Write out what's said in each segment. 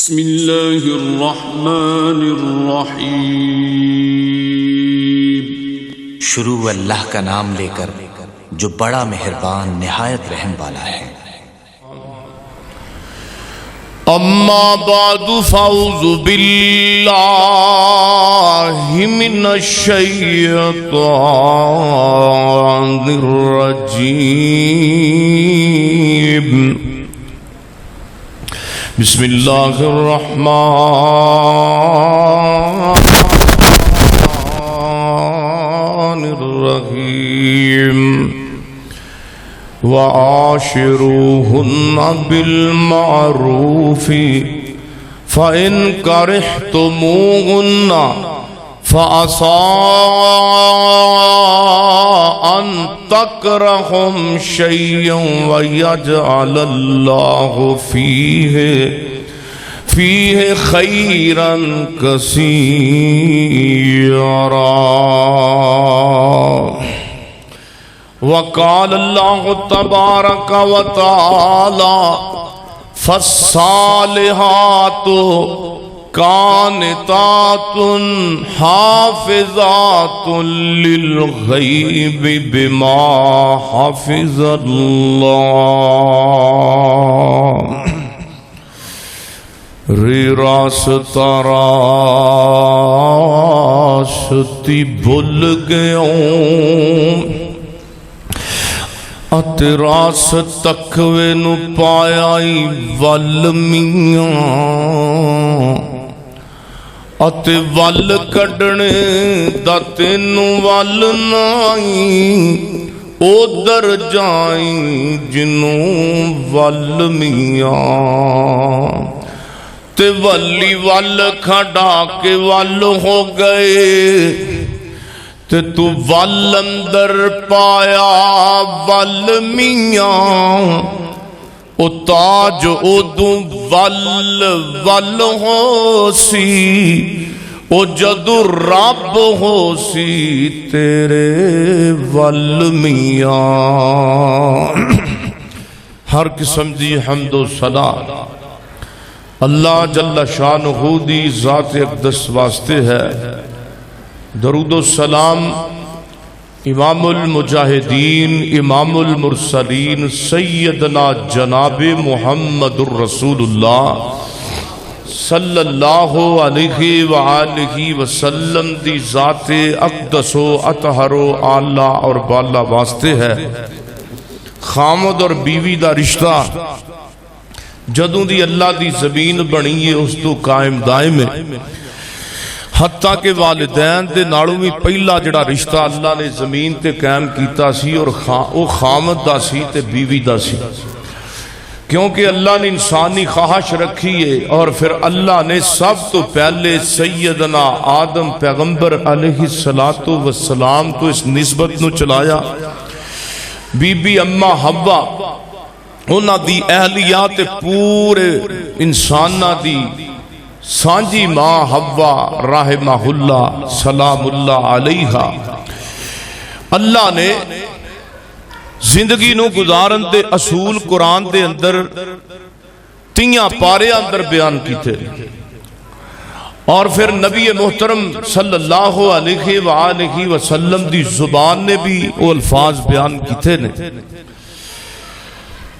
بسم اللہ الرحمن الرحیم۔ شروع اللہ کا نام لے کر جو بڑا مہربان نہایت رحم والا ہے۔ اما بعد فاعوذ باللہ من الشیطان الرجیم۔ بسم اللہ الرحمن الرحیم۔ وعاشروهن بالمعروف فإن كرهتموهن فعسى أن تكرهوا شيئا ويجعل الله فيه خيرا كثيرا۔ وقال الله تبارك وتعالى فالصالحات قانتات حافظات للغيب بما حفظ الله۔ راستی بھول گیا ات راس تکوے نو پایائی ول میاں ات ول کڈنے دا تینو ول نائی ادھر جائیں جنوں ول میاں تے ولی ول کھڑا کے ول ہو گئے تے تو ول اندر پایا ول میاں او تاج ادو ول ہو سی او جدو رب ہو سی تیرے ول میاں۔ ہر قسم دی حمد و ثنا اللہ جل شانہ دی ذات اقدس واسطے ہے۔ درود و سلام امام المجاہدین امام المرسلین سیدنا جناب محمد الرسول اللہ صلی اللہ علیہ وآلہ وسلم دی ذات اقدس و اطہر و اعلیٰ اور بالا واسطے ہے۔ خامد اور بیوی دا رشتہ جدوں دی اللہ دی زمین بنی ہے اس تو قائم دائم ہے، حتیٰ کہ والدین دے نالوں بھی پہلا جڑا رشتہ اللہ نے زمین تے قائم کیتا سی اور او خامد دا سی تے بیوی دا سی، کیونکہ اللہ نے انسانی خواہش رکھی ہے اور پھر اللہ نے سب تو پہلے سیدنا آدم پیغمبر علیہ السلام تو اس نسبت نو چلایا۔ بی بی اما حوا انہاں دی اہلیات پورے انسانہ دی سانجی ماں حوا رحمہ اللہ سلام اللہ علیہا۔ اللہ نے زندگی نو گزارن دے اصول قرآن دے اندر تیاں پارے اندر بیان کیتے اور پھر نبی محترم صلی اللہ علیہ وآلہ وسلم دی زبان نے بھی وہ الفاظ بیان کیتے نے۔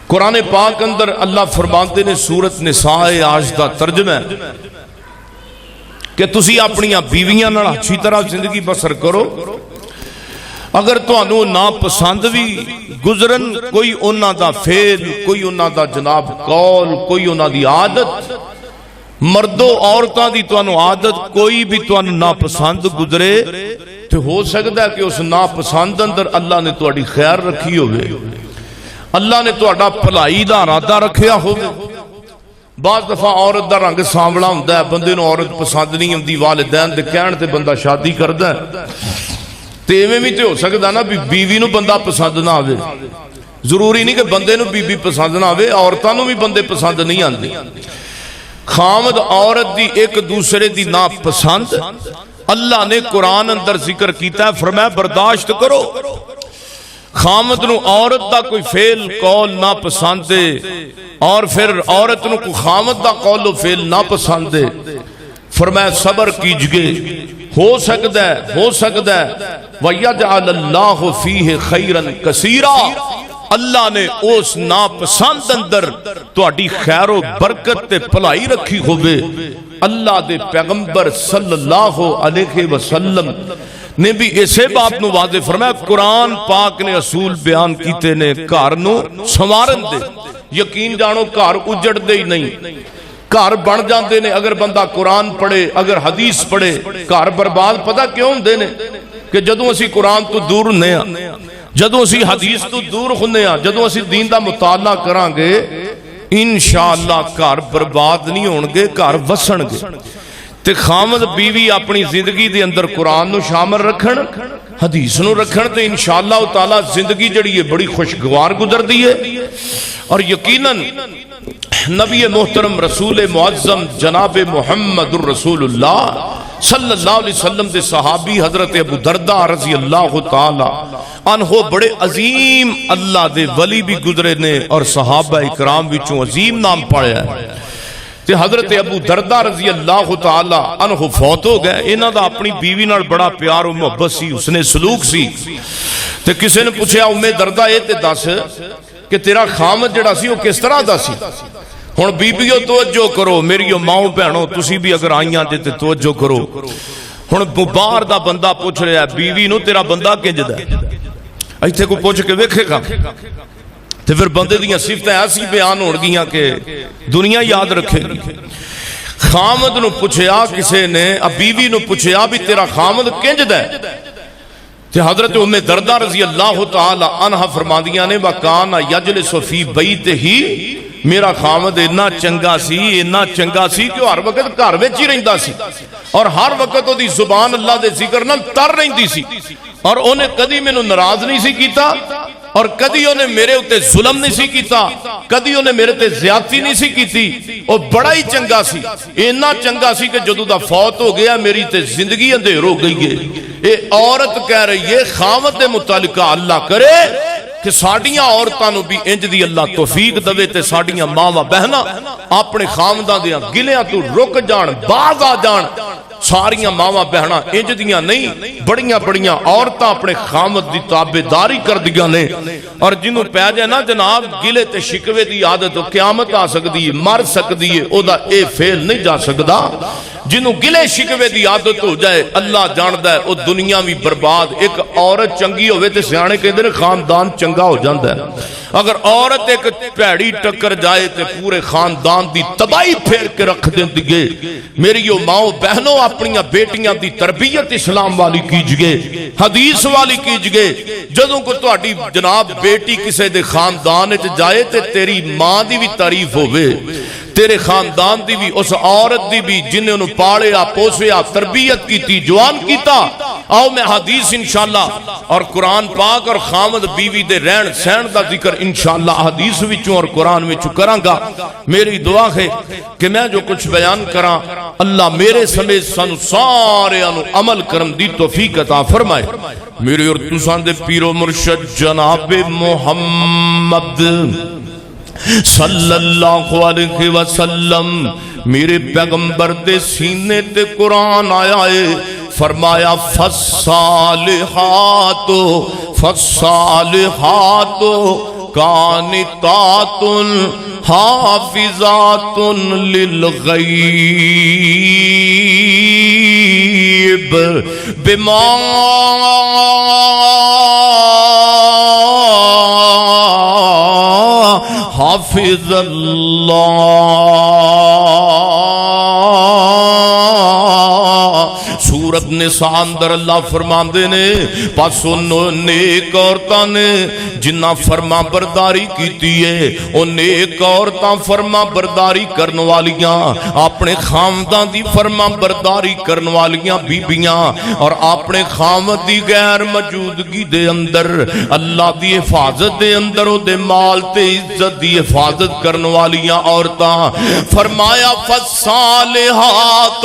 قرآن پاک اندر اللہ فرماتے نے سورت نساء آج دا ترجمہ ہے کہ تسی اپنی بیویاں نال اچھی طرح زندگی بسر کرو، اگر تانوں ناپسند بھی گزرن کوئی انہاں دا فعل کوئی انہاں دا جناب قول کوئی انہاں دی عادت، مردوں عورتاں دی تانوں عادت کوئی بھی تانوں ناپسند گزرے تو ہو سکتا ہے کہ اس ناپسند اندر اللہ نے تہاڈی خیر رکھی ہوئے، اللہ نے تہاڈا بھلائی دا ارادہ رکھیا ہوگا۔ بعض دفعہ عورت دا رنگ سانولا ہوندا ہے، بندے نو عورت پسند نہیں ہوندی، والدین دے کہن تے بندہ شادی کردا ہے، تے ایویں بھی تے ہو سکدا نا بھی بیوی نو بندہ پسند نہ آوے، ضروری نہیں کہ بندے نو بیوی پسند نہ آوے، عورتاں نو بھی بندے پسند نہیں آندے۔ خامد عورت دی ایک دوسرے دی ناپسند اللہ نے قرآن اندر ذکر کیتا ہے، فرمایا برداشت کرو خامد نو عورت دا کوئی فعل قول نہ پسند ہے اور پھر عورت نو کوئی خامد دا قول و فعل نہ پسند ہے، فرمایا صبر کیجئے، ہو سکتا ہے وَيَجْعَلَ اللَّهُ فِيهِ خَيْرًا كَثِيرًا، اللہ نے اس ناپسند اندر تہاڈی خیر و برکت تے بھلائی رکھی ہوئے۔ اللہ دے پیغمبر صلی اللہ علیہ وسلم نے بھی اسے بات نو واضح فرمایا، قرآن پاک نے اصول بیان کیتے نے گھر نو سنوارن دے، یقین جانو گھر اجڑ دے ہی نہیں، گھر بن جاندے نے اگر بندہ قرآن پڑھے، اگر حدیث پڑھے۔ گھر برباد پتہ کیوں ہوندے نے کہ جدوں اسی قرآن تو دور ہونے ہاں، جدوں اسی حدیث تو دور ہونے ہاں، جدوں اسی دین دا مطالعہ کران گے، انشاءاللہ گھر برباد نہیں ہون گے، گھر وسن گے۔ تے خامد بیوی اپنی زندگی دے اندر قرآن نو شامل رکھن، حدیث نو رکھن، تے انشاءاللہ تعالی زندگی جڑی ہے بڑی خوشگوار گزر دی ہے۔ اور یقیناً نبی محترم رسول معظم جناب محمد الرسول اللہ صلی اللہ علیہ وسلم دے صحابی حضرت ابو درداء رضی اللہ تعالی عنہ بڑے عظیم اللہ دے ولی بھی گزرے نے، اور صحابہ اکرام وچوں عظیم نام پڑھیا ہے۔ تے حضرت ابو درداء رضی اللہ تعالی عنہ فوت ہو گئے، انہاں دا اپنی بیوی نال بڑا پیار و محبت سی، اس نے سلوک سی۔ تے کسی نے پوچھا امی درداء اے تے دس کہ تیرا خامد جڑا سی وہ کس طرح دا سی؟ ہن بیبیو توجہ کرو، میریو ماؤں بہنوں تسی بھی اگر آئیاں جے تے توجہ کرو۔ ہن باہر دا بندہ پوچھ رہا ہے بیوی نو تیرا بندہ کنج دا ہے؟ ایتھے کو پوچھ کے ویکھے گا تے پھر بندے دیاں صفتیں ایسی بیان ہون گیاں کہ دنیا یاد رکھے گی۔ خامد نو پوچھیا کسے نے، بیوی نو پوچھیا بھی تیرا خامد کنج دا ہے؟ تے حضرت ام درداء رضی اللہ تعالی عنہ فرماندیاں نے وَكَانَ يَجْلِسُ فِي بَيْتِهِ، میرا خامد اتنا چنگا سی کہ ہر وقت گھر وچ ہی رہندا سی، اور ہر وقت دی زبان اللہ دے ذکر نال تر رہندی سی، اور انہیں کدی مینوں ناراض نہیں سی کیتا، اور کدی انہیں میرے اتے ظلم نہیں سی کیتا، کدی انہیں میرے تے زیادتی نہیں سی کیتی۔ اور بڑا ہی چنگا سی، اتنا چنگا سی کہ جدوں دا فوت ہو گیا میری تے زندگی اندھیر ہو گئی ہے۔ اے عورت کہہ رہی ہے خامد دے متعلقہ اللہ کرے کہ ساڑیاں عورتاں نو بھی انج دی اللہ توفیق دوے تے ساڑیاں ماواں بہنا اپنے خامداں دیاں گلیاں تو رک جان، باز آ جان۔ ساریاں ماواں بہنا انج دیاں نہیں، بڑیاں بڑیاں عورتاں اپنے خامد دی تابعداری کر دیاں نے، اور جنہوں پہ جائے نا جناب گلے تے شکوے دی عادت ہو، قیامت آ سکتی ہے، مر سکتی ہے، او دا اے فیل نہیں جا سکتا۔ جنہوں گلے شکوے دی عادت ہو جائے اللہ جاندہ ہے او دنیا بھی برباد۔ ایک عورت چنگی ہوئے تے سیانے کہندے نے خاندان چنگا ہو جاندہ ہے، اگر عورت ایک پیڑی ٹکر جائے تے پورے خاندان دی تباہی پھیر کے رکھ دیں دیگے۔ میری ماؤں بہنوں اپنیاں بیٹیاں دی تربیت اسلام والی کیجئے، حدیث والی کیجئے۔ جدوں کو تہاڈی جناب بیٹی کسے دے خاندان وچ جائے تے تیری ماں دی بھی تعریف ہوئے، تیرے خاندان دی بھی، اس عورت دی بھی جنہیں انہوں پاڑیا پوسیا تربیت کیتی جوان کیتا۔ آؤ میں حدیث انشاءاللہ اور قرآن پاک اور خامد بیوی دے رہن سہن دا ذکر انشاءاللہ حدیث وچوں اور قرآن وچوں کران گا۔ میری دعا ہے کہ میں جو کچھ بیان کراں اللہ میرے سمیت سانو سارے انو عمل کرن دی توفیق عطا فرمائے۔ میرے اور تساں دے پیر و مرشد جناب محمد صلی اللہ علیہ وسلم میرے پیغمبر دے سینے تے قرآن آیا ہے، فرمایا فالصالحات قانتات حافظات للغیب بما حافظ اللہ۔ سورت نساء اندر اللہ فرماندے نے پس انہوں نیک عورتاں نے جنہ فرما برداری کیتی ہے، او نیک عورتاں فرما برداری کرن والیاں اپنے خامداں دی فرما برداری کرن والیاں بیبیاں، اور اپنے خامد دی غیر موجودگی دے اندر اللہ دی حفاظت دے اندر او دے مال تے عزت دی حفاظت کرن والیاں عورتاں۔ فرمایا فالصالحات،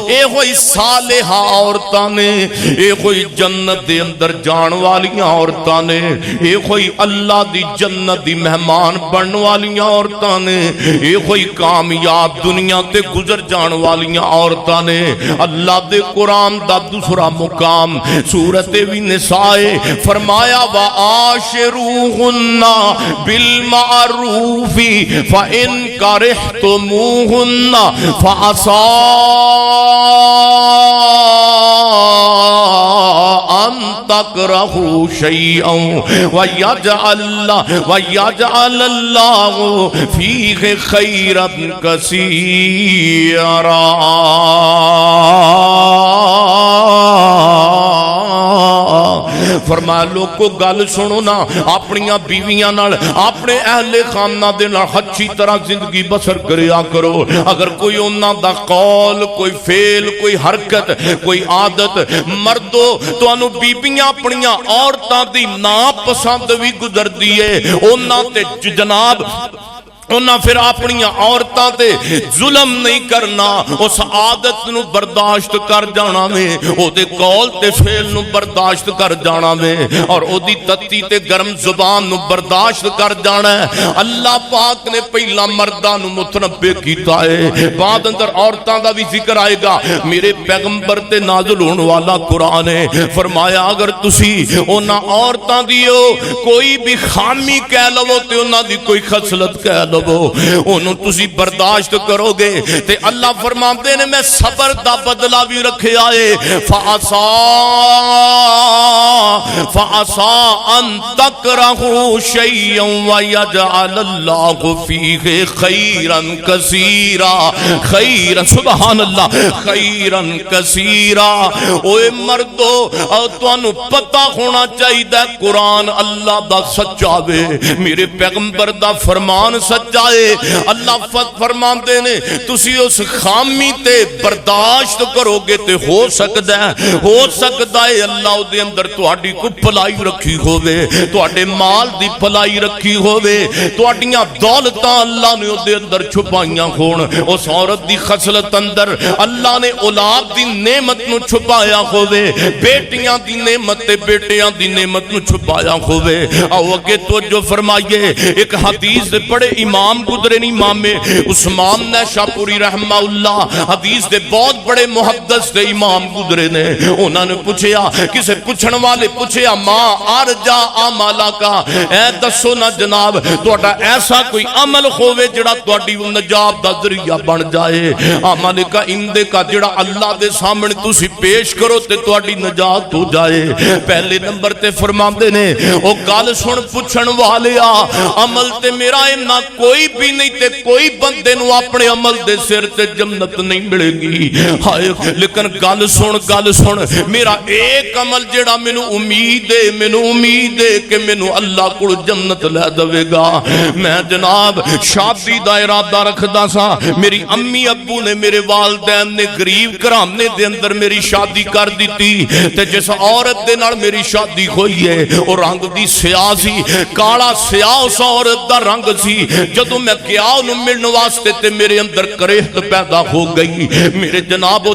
اے ہوئی صالحہ عورتاں نے، اے کوئی جنت دے اندر جان والیاں عورتاں نے، اے کوئی اللہ دی جنت دی مہمان بنن والیاں عورتاں نے، اے کوئی کامیاب دنیا تے گزر جان والیاں عورتاں نے۔ اللہ دے قرآن دا دوسرا مقام سورۃ نساء فرمایا وَعَاشِرُوهُنَّ بِالْمَعْرُوفِ فَإِنْ كَرِهْتُمُوهُنَّ فَعَسَىٰ أَن تَكْرَهُوا شَيْئًا وَيَجْعَلَ اللَّهُ فِيهِ خَيْرًا كَثِيرًا۔ فرمایا لوگو گل سنو نا، اپنیاں بیویاں نال، اپنے اہل خانہ دے نال اچھی طرح زندگی بسر کریا کرو۔ اگر کوئی انہاں دا قول، کوئی فعل، کوئی حرکت، کوئی عادت مردو تانوں بیبیاں اپنیاں عورتاں دی ناپسند بھی گزر دیے، انہاں تے جناب انہاں پھر اپنی عورتاں تے ظلم نہیں کرنا، اس عادت نو برداشت کر جانا میں، او دے قول تے فعل نو برداشت کر جانا میں، اور او دی تتی تے گرم زبان نو برداشت کر جانا ہے۔ اللہ پاک نے پہلا مرداں نو متنبہ کیتا ہے، بعد اندر عورتاں دا بھی ذکر آئے گا۔ میرے پیغمبر تے نازل ہونے والا قرآن ہے، فرمایا اگر تسی انہاں عورتاں دیو کوئی بھی خامی کہہ لو تے انہاں دی کوئی خصلت کہہ لو انہوں تسی برداشت کرو گے تے اللہ فرماتے ہیں میں صبر دا بدلہ بھی رکھے آئے۔ فَعَسَىٰ أَن تَكْرَهُوا شَيْئًا وَيَجْعَلَ اللَّهُ فِيهِ خَيْرًا كَثِيرًا، خیرا سبحان اللہ، خیرًا کثیرا۔ اوے مردو تانوں پتہ ہونا چاہیے قرآن اللہ دا سچا وے، میرے پیغمبر دا فرمان سچا ہے۔ اللہ فرماندے نے تسی اس خامی تے برداشت کرو گے تے ہو سکتا ہے اللہ دے اندر تہاڈی کو بھلائی رکھی ہووے، تہاڈے مال دی بھلائی رکھی ہووے، تہاڈیاں دولتاں اللہ نے دے اندر چھپائیاں ہون، اس عورت دی خصلت اندر اللہ نے اولاد دی نعمت نو چھپایا ہووے، بیٹیاں دی نعمت تے بیٹیاں دی نعمت نو چھپایا ہووے۔ آو اگے توجہ فرمائیے، ایک حدیث دے بڑے امام گزرے نہیں، امام عثمان نیشاپوری رحمہ اللہ، حدیث دے بہت بڑے محدث دے امام گزرے نے۔ انہوں نے پوچھیا، کسے پوچھن والے پوچھیا ماں ارجا اعمالا کا، اے دسو نا جناب تہاڈا ایسا کوئی عمل ہووے جڑا تہاڈی نجات دا ذریعہ بن جائے، عمل کا اندے کا جڑا اللہ دے سامنے تسی پیش کرو تے تہاڈی نجات ہو جائے۔ پہلے نمبر تے فرماندے نے او گل سن پوچھن والیا، عمل تے میرا نہ کوئی بھی نہیں تے کوئی بندے نو اپنے عمل دے سر تے جنت نہیں ملے گی، ہائے لیکن گل سن میرا ایک عمل جڑا مینوں امید ہے کہ مینوں اللہ کو جنت لے دے گا۔ میں جناب شادی دا ارادہ رکھدا سا، میری امی ابو نے میرے والدین نے غریب گھرانے دے اندر میری شادی کر دیتی تے جس عورت دے نال میری شادی ہوئی ہے او رنگ دی سیاہ سی، کالا سیاہ اس عورت دا رنگ سی۔ جدوں میں گیا انہوں ملن واسطے تے میرے اندر کریہت پیدا ہو گئی، میرے جنابوں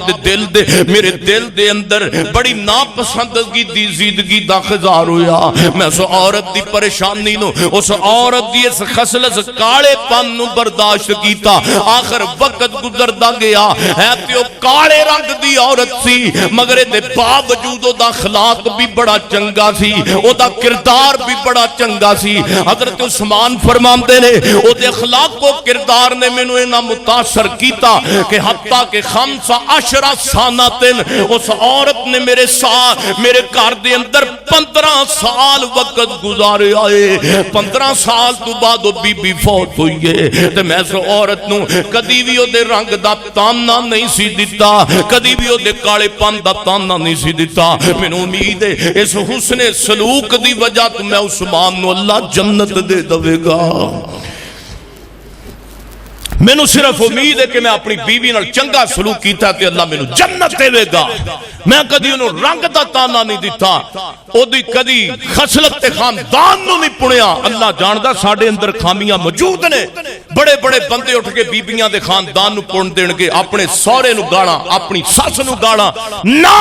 میرے دل دے اندر بڑی ناپسندگی دی زیدگی دا خزار ہویا۔ میں اس عورت دی پریشانی نو، اس عورت دی اس خصلت کالے پن نو برداشت کیتا، آخر وقت گزردا گیا ہے تے او کالے رنگ دی عورت سی مگر دے باوجود او دا اخلاق بھی بڑا چنگا سی، او دا کردار بھی بڑا چنگا سی۔ حضرت عثمان فرماندے نے او دے اخلاق و کردار نے مینوں انہاں متاثر کیتا کہ حتیٰ کہ 15 سانتن اس عورت نے میرے گھر دے اندر 15 سال وقت گزارے آئے۔ 15 سال تو بعد وہ بی بی فوت ہوئی ہے تے میں اس عورت نو کدی بھی او دے رنگ دا تانا نہیں سی دیتا، کدی بھی او دے کالے پن دا تانا نہیں سی دیتا۔ مینوں امید ہے اس حسن سلوک دی وجہ تو میں عثمان نو اللہ جنت دے دے گا۔ میں نو صرف امید ہے کہ میں اپنی بیوی نال چنگا سلوک کیتا تے اللہ میں نو جنت دے گا۔ میں کدی انہوں رنگ دا تانا نہیں دیتا، او دی کدی خصلت تے خاندان نو نہیں پڑیا۔ اللہ جاندہ ساڑے اندر خامیاں موجود نے بڑے بڑے بندے اٹھ کے بیبیاں دے خاندان نو پون دین گے، اپنے سورے نو گالاں، اپنی سس نو گالاں نہ،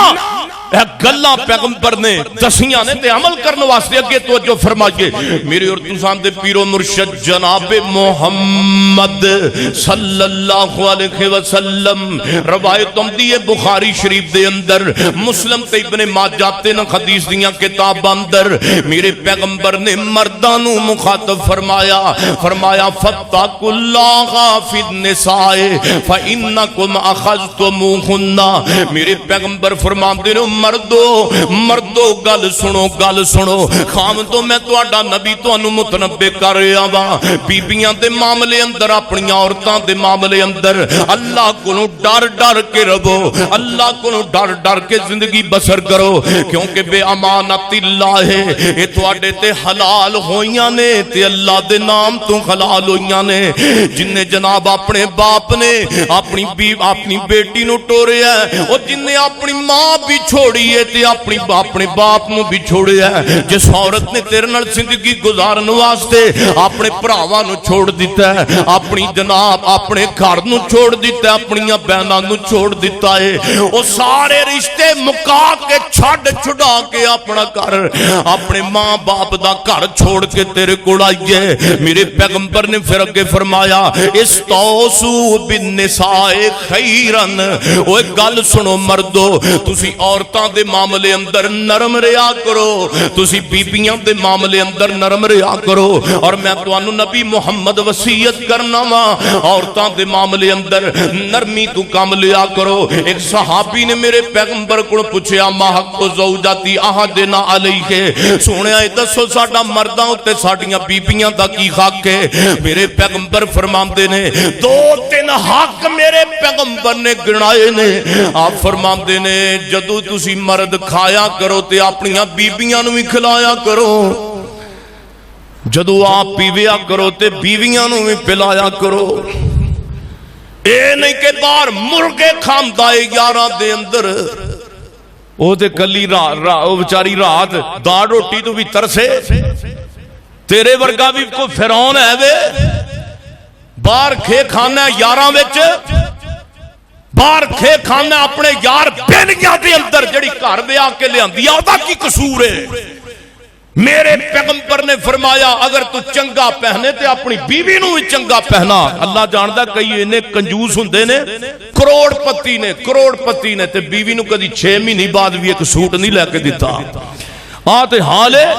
اے گلاں پیغمبر نے دسیاں نے تے عمل کرنے واسطے اگے توجہ فرمائیے۔ میرے اور تساں دے پیر و مرشد جناب محمد صلی اللہ علیہ وسلم، روایت آندی ہے بخاری شریف دے اندر، مسلم تے ابن ماجہ تے نہ حدیث دیاں کتاب اندر میرے پیغمبر نے مرداں نو مخاطب فرمایا، فرمایا فاتقوا اللہ فی النساء فانکم اخذتموہن۔ میرے پیغمبر فرماندے نے مردو گل سنو خامدو میں تہاڈا نبی تانوں متنبہ کر رہا وا، بیبیاں دے معاملے اندر، اپنی عورتاں دے معاملے اندر اللہ کولوں ڈر کے رہو، اللہ کولوں ڈر کے زندگی بسر کرو، کیونکہ بے امانت اللہ ہے، اے تواڈے تے حلال ہوئیاں نے تے اللہ دے نام تو حلال ہوئیاں نے۔ جن نے جناب اپنے باپ نے اپنی بیٹی نو ٹوریا ہے، اور جن نے اپنی ماں بھی چھوڑی ہے تے اپنے باپ نو بھی چھوڑیا ہے، جس عورت نے تیرے نال زندگی گزارن واسطے اپنے بھراواں نو چھوڑ دیتا ہے، اپنی جناب اپنے گھر نو چھوڑ دیتا ہے، اپنی بہناں نو چھوڑ دیتا ہے، وہ سارے رشتے مکا کے چھڑا کے اپنا گھر، اپنے ماں باپ دا گھر چھوڑ کے تیرے کول آئی ہے۔ میرے پیغمبر نے پھر اگے فرمایا استوصوا بالنساء خیرا، وہ گل سنو مردو، تسی عورتاں دے معاملے اندر نرم رہیا کرو، تسی بیبیاں دے معاملے اندر نرم رہیا کرو، اور میں تانوں نبی محمد وصیت کرنا وا عورتاں دے معاملے اندر نرمی تو کام لیا کرو۔ ایک صحابی نے میرے پیغمبر کو پوچھا ما حق زوجاتی احدنا علیہ، سونیا دسو ساڈا مرداں تے ساڈیاں بیبیاں دا کی حق ہے؟ میرے پیغمبر فرماندے نے دو تین حق میرے پیغمبر نے گنائے نے۔ آپ فرماندے نے جدو تسی مرد کھایا کرو تے اپنیاں بیبیاں نو بھی کھلایا کرو، جدو آپ پیویا کرو تے بیویاں نو بھی پلایا کرو۔ اے نہیں کہ باہر مرغے کھاندا ہے یاراں دے اندر، او تے کلی او بیچاری رات دال روٹی تو بھی ترسے، تیرے ورگا بھی کوئی فرعون ہے وے، باہر کھے کھانا ہے یاراں وچ، باہر کھے کھانا اپنے یار بیلیاں دے اندر جڑی گھر ویا کے لیاندی ہے، اودا کی قصور ہے؟ میرے پیغمبر نے فرمایا اگر تو چنگا پہنے تے اپنی بیوی نو بھی چنگا پہنا۔ اللہ جاندا کئی انہیں کنجوس ہوندے نے، کروڑ پتی نے تے بیوی نو کدی 6 مہینے بعد بھی ایک سوٹ نہیں لے کے دیتا۔ تے حال ہے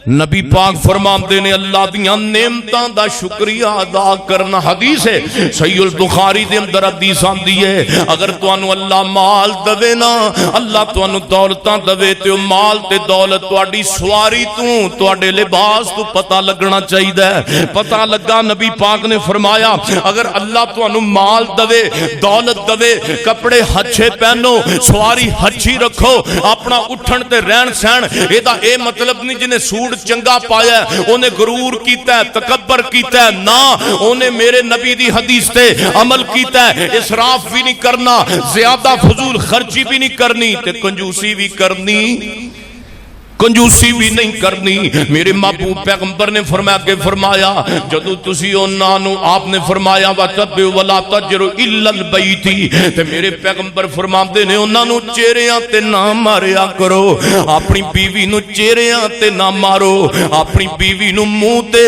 نبی پاک فرماندے نے اللہ دیاں نعمتاں دا شکریہ ادا کرنا۔ حدیث ہے صحیح البخاری دے اندر حدیث آندی ہے اگر تانوں اللہ مال دے نا، اللہ تانوں دولتاں دے تے مال تے دولت تہاڈی سواری تو تہاڈے لباس تو پتہ لگنا چاہیے۔ پتہ لگا نبی پاک نے فرمایا اگر اللہ تانوں مال دے، دولت دے، کپڑے اچھے پہنو، سواری اچھی رکھو، اپنا اٹھن تے رہن سہن، اے دا اے مطلب نہیں جنہیں سوٹ چنگا پایا ہے انہیں غرور کیتا ہے، تکبر کیتا ہے، نہ انہیں میرے نبی دی حدیث تے عمل کیتا ہے۔ اسراف بھی نہیں کرنا، زیادہ فضول خرچی بھی نہیں کرنی، تے کنجوسی بھی کرنی، کنجوسی بھی نہیں کرنی۔ میرے محبوب پیغمبر نے فرمایا جدو تسی انہاں نو آپ نے فرمایا وَتَبِّعُ وَلَا تَجْرُ إِلَّا الْبَيْتِ، تے میرے پیغمبر فرماندے نے انہاں نو چہریاں تے نہ ماریا کرو، اپنی بیوی نو چہریاں تے نہ مارو، اپنی بیوی نو منہ تے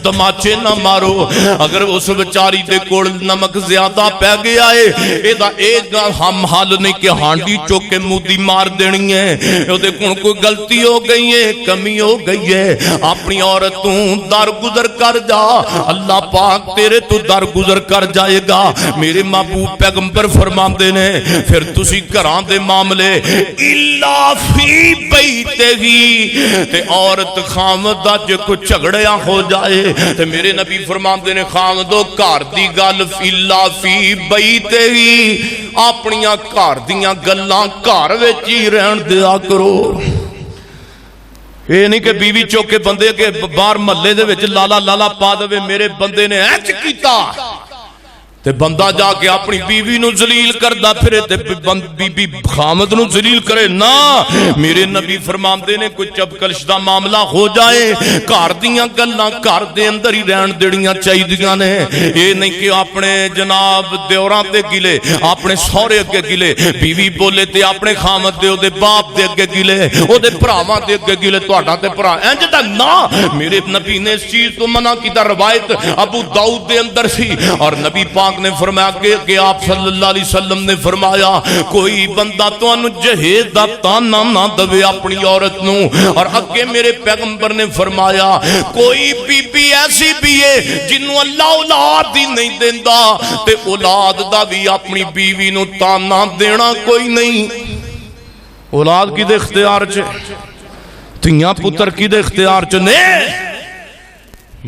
تماچے نہ مارو۔ اگر اس بچاری دے کول نمک زیادہ پہ گیا ہے اے دا ایک ہم حال نہیں کہ ہانڈی چوک کے مودی مار دینی ہے، او دے کون کوئی غلطی ہو گئی ہے، کمی ہو گئی ہے، اپنی عورتوں در گزر کر جا، اللہ پاک تیرے تو در گزر کر جائے گا۔ میرے محبوب پیغمبر فرماندے نے پھر تسی گھران دے معاملے الا فی بیتہی، تے عورت خامد دا جو کوئی جھگڑیاں ہو جائے تے میرے نبی فرماندے نے خامدو گھر دی گل الا فی بیتہی، اپنیاں گھر دیاں گلاں گھر وچ ہی رہن دیا کرو۔ اے نہیں کہ بیوی چوکے بندے کے باہر محلے دے وچ لالا لالا پا دے، میرے بندے نے اینج کیتا تے بندہ جا کے اپنی بیوی نو ذلیل کردا پھرے تے بی خامد نو ذلیل کرے نا میرے نبی فرماندے نے کوئی چبکلش دا معاملہ ہو جائے گھر دیاں گلاں گھر دے اندر ہی رہن دیڑیاں چاہیدیاں نے اے نہیں کہ اپنے جناب دیوراں تے گلے اپنے سہرے اگے گلے بیوی بولے تے اپنے خامد دے او دے باپ دے اگے گلے او دے بھراواں دے اگے گلے تہاڈا تے بھرا انج دا نا میرے نبی نے اس چیز تو منع کیتا روایت ابو داؤد دے اندر سی اور نبی پاک نے فرمایا کہ آپ صلی اللہ علیہ وسلم نے فرمایا کوئی بندہ تو انو جہیز دا تانا نہ دوے اپنی عورت نو اور اگے میرے پیغمبر نے فرمایا کوئی بی بی ایسی بھی ہے جنو اللہ اولاد ہی نہیں دیندہ تے اولاد دا بھی اپنی بیوی نو تانا دینا کوئی نہیں اولاد کی دے اختیار چے تیاں پتر کی دے اختیار چے نہیں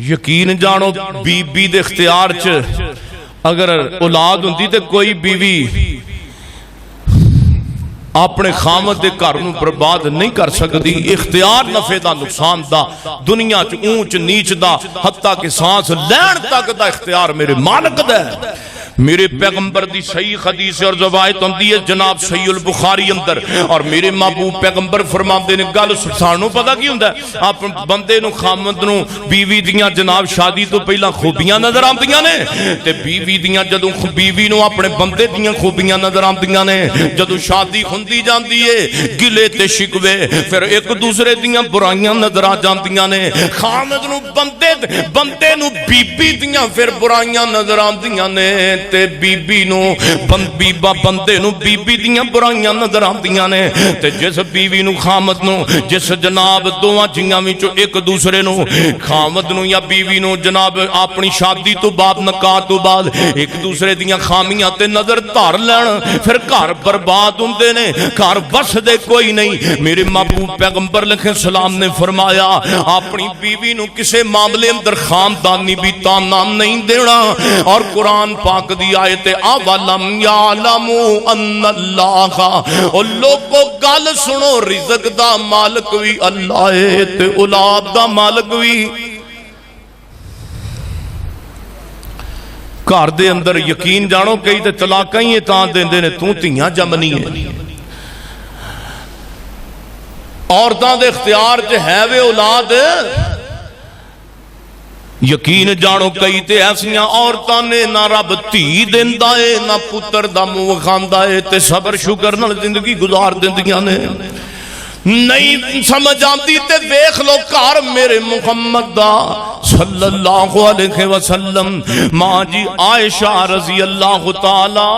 یقین جانو بی بی دے اختیار چے اگر اولاد ہوندی تے کوئی بیوی اپنے خامد دے گھر نو برباد نہیں کر سکتی اختیار نفع دا نقصان دا دنیا چ اونچ نیچ دا حتیٰ کہ سانس لین تک دا اختیار میرے مالک دا ہے میرے پیغمبر دی صحیح حدیث اور روایت ہوندی ہے جناب صحیح البخاری اندر اور میرے محبوب پیغمبر فرماندے نے گل سانو پتہ کی ہوندا ہے آپ بندے نو خامد نو بیوی دیاں جناب شادی تو پہلا خوبیاں نظر آندیاں نے تے بیوی دیاں جدوں بیوی نو اپنے بندے دیاں خوبیاں نظر آندیاں نے جدوں شادی ہوندی جاندی ہے گلے تے شکوے پھر ایک دوسرے دیاں برائیاں نظر آ جاندیاں نے خامد نو بندے نو بیوی دیاں پھر برائیاں نظر آندیاں نے تے بی بی نو بندے نو بی بی دیاں برائیاں نظر آندیاں نے تے جس بیوی نو خامد نو جس جناب دوواں جیاں وچوں ایک دوسرے نو خامد نو یا بیوی نو جناب اپنی شادی تو بعد نکاح تو بعد ایک دوسرے دیاں خامیاں تے نظر دھار لین پھر گھر برباد ہوندے نے گھر بسدے کوئی نہیں میرے محبوب پیغمبر علیہ السلام نے فرمایا اپنی بیوی نو کسے معاملے اندر خاندانی بھی تانا نہیں دینا اور قرآن پاک دی آیت اولم یعلمو ان اللہ اور لوگوں گل سنو رزق دا مالک بھی اللہ ہے تے اولاد دا مالک بھی گھر دے اندر یقین جانو کئی تے طلاقاں ہی تاں دیندے نے تو تیاں جمنی ہے عورتاں دے اختیار چ ہے وے اولاد یقین جانو کئی تے ایسیاں عورتاں نے نہ رب دھی دیندا اے نہ پتر دا منہ کھاندا اے تے صبر شکر نال زندگی گزار دیندیاں نے نہیں سمجھ آندی تے دیکھ لو گھر میرے محمد دا صلی اللہ علیہ وسلم ماں جی عائشہ رضی اللہ تعالی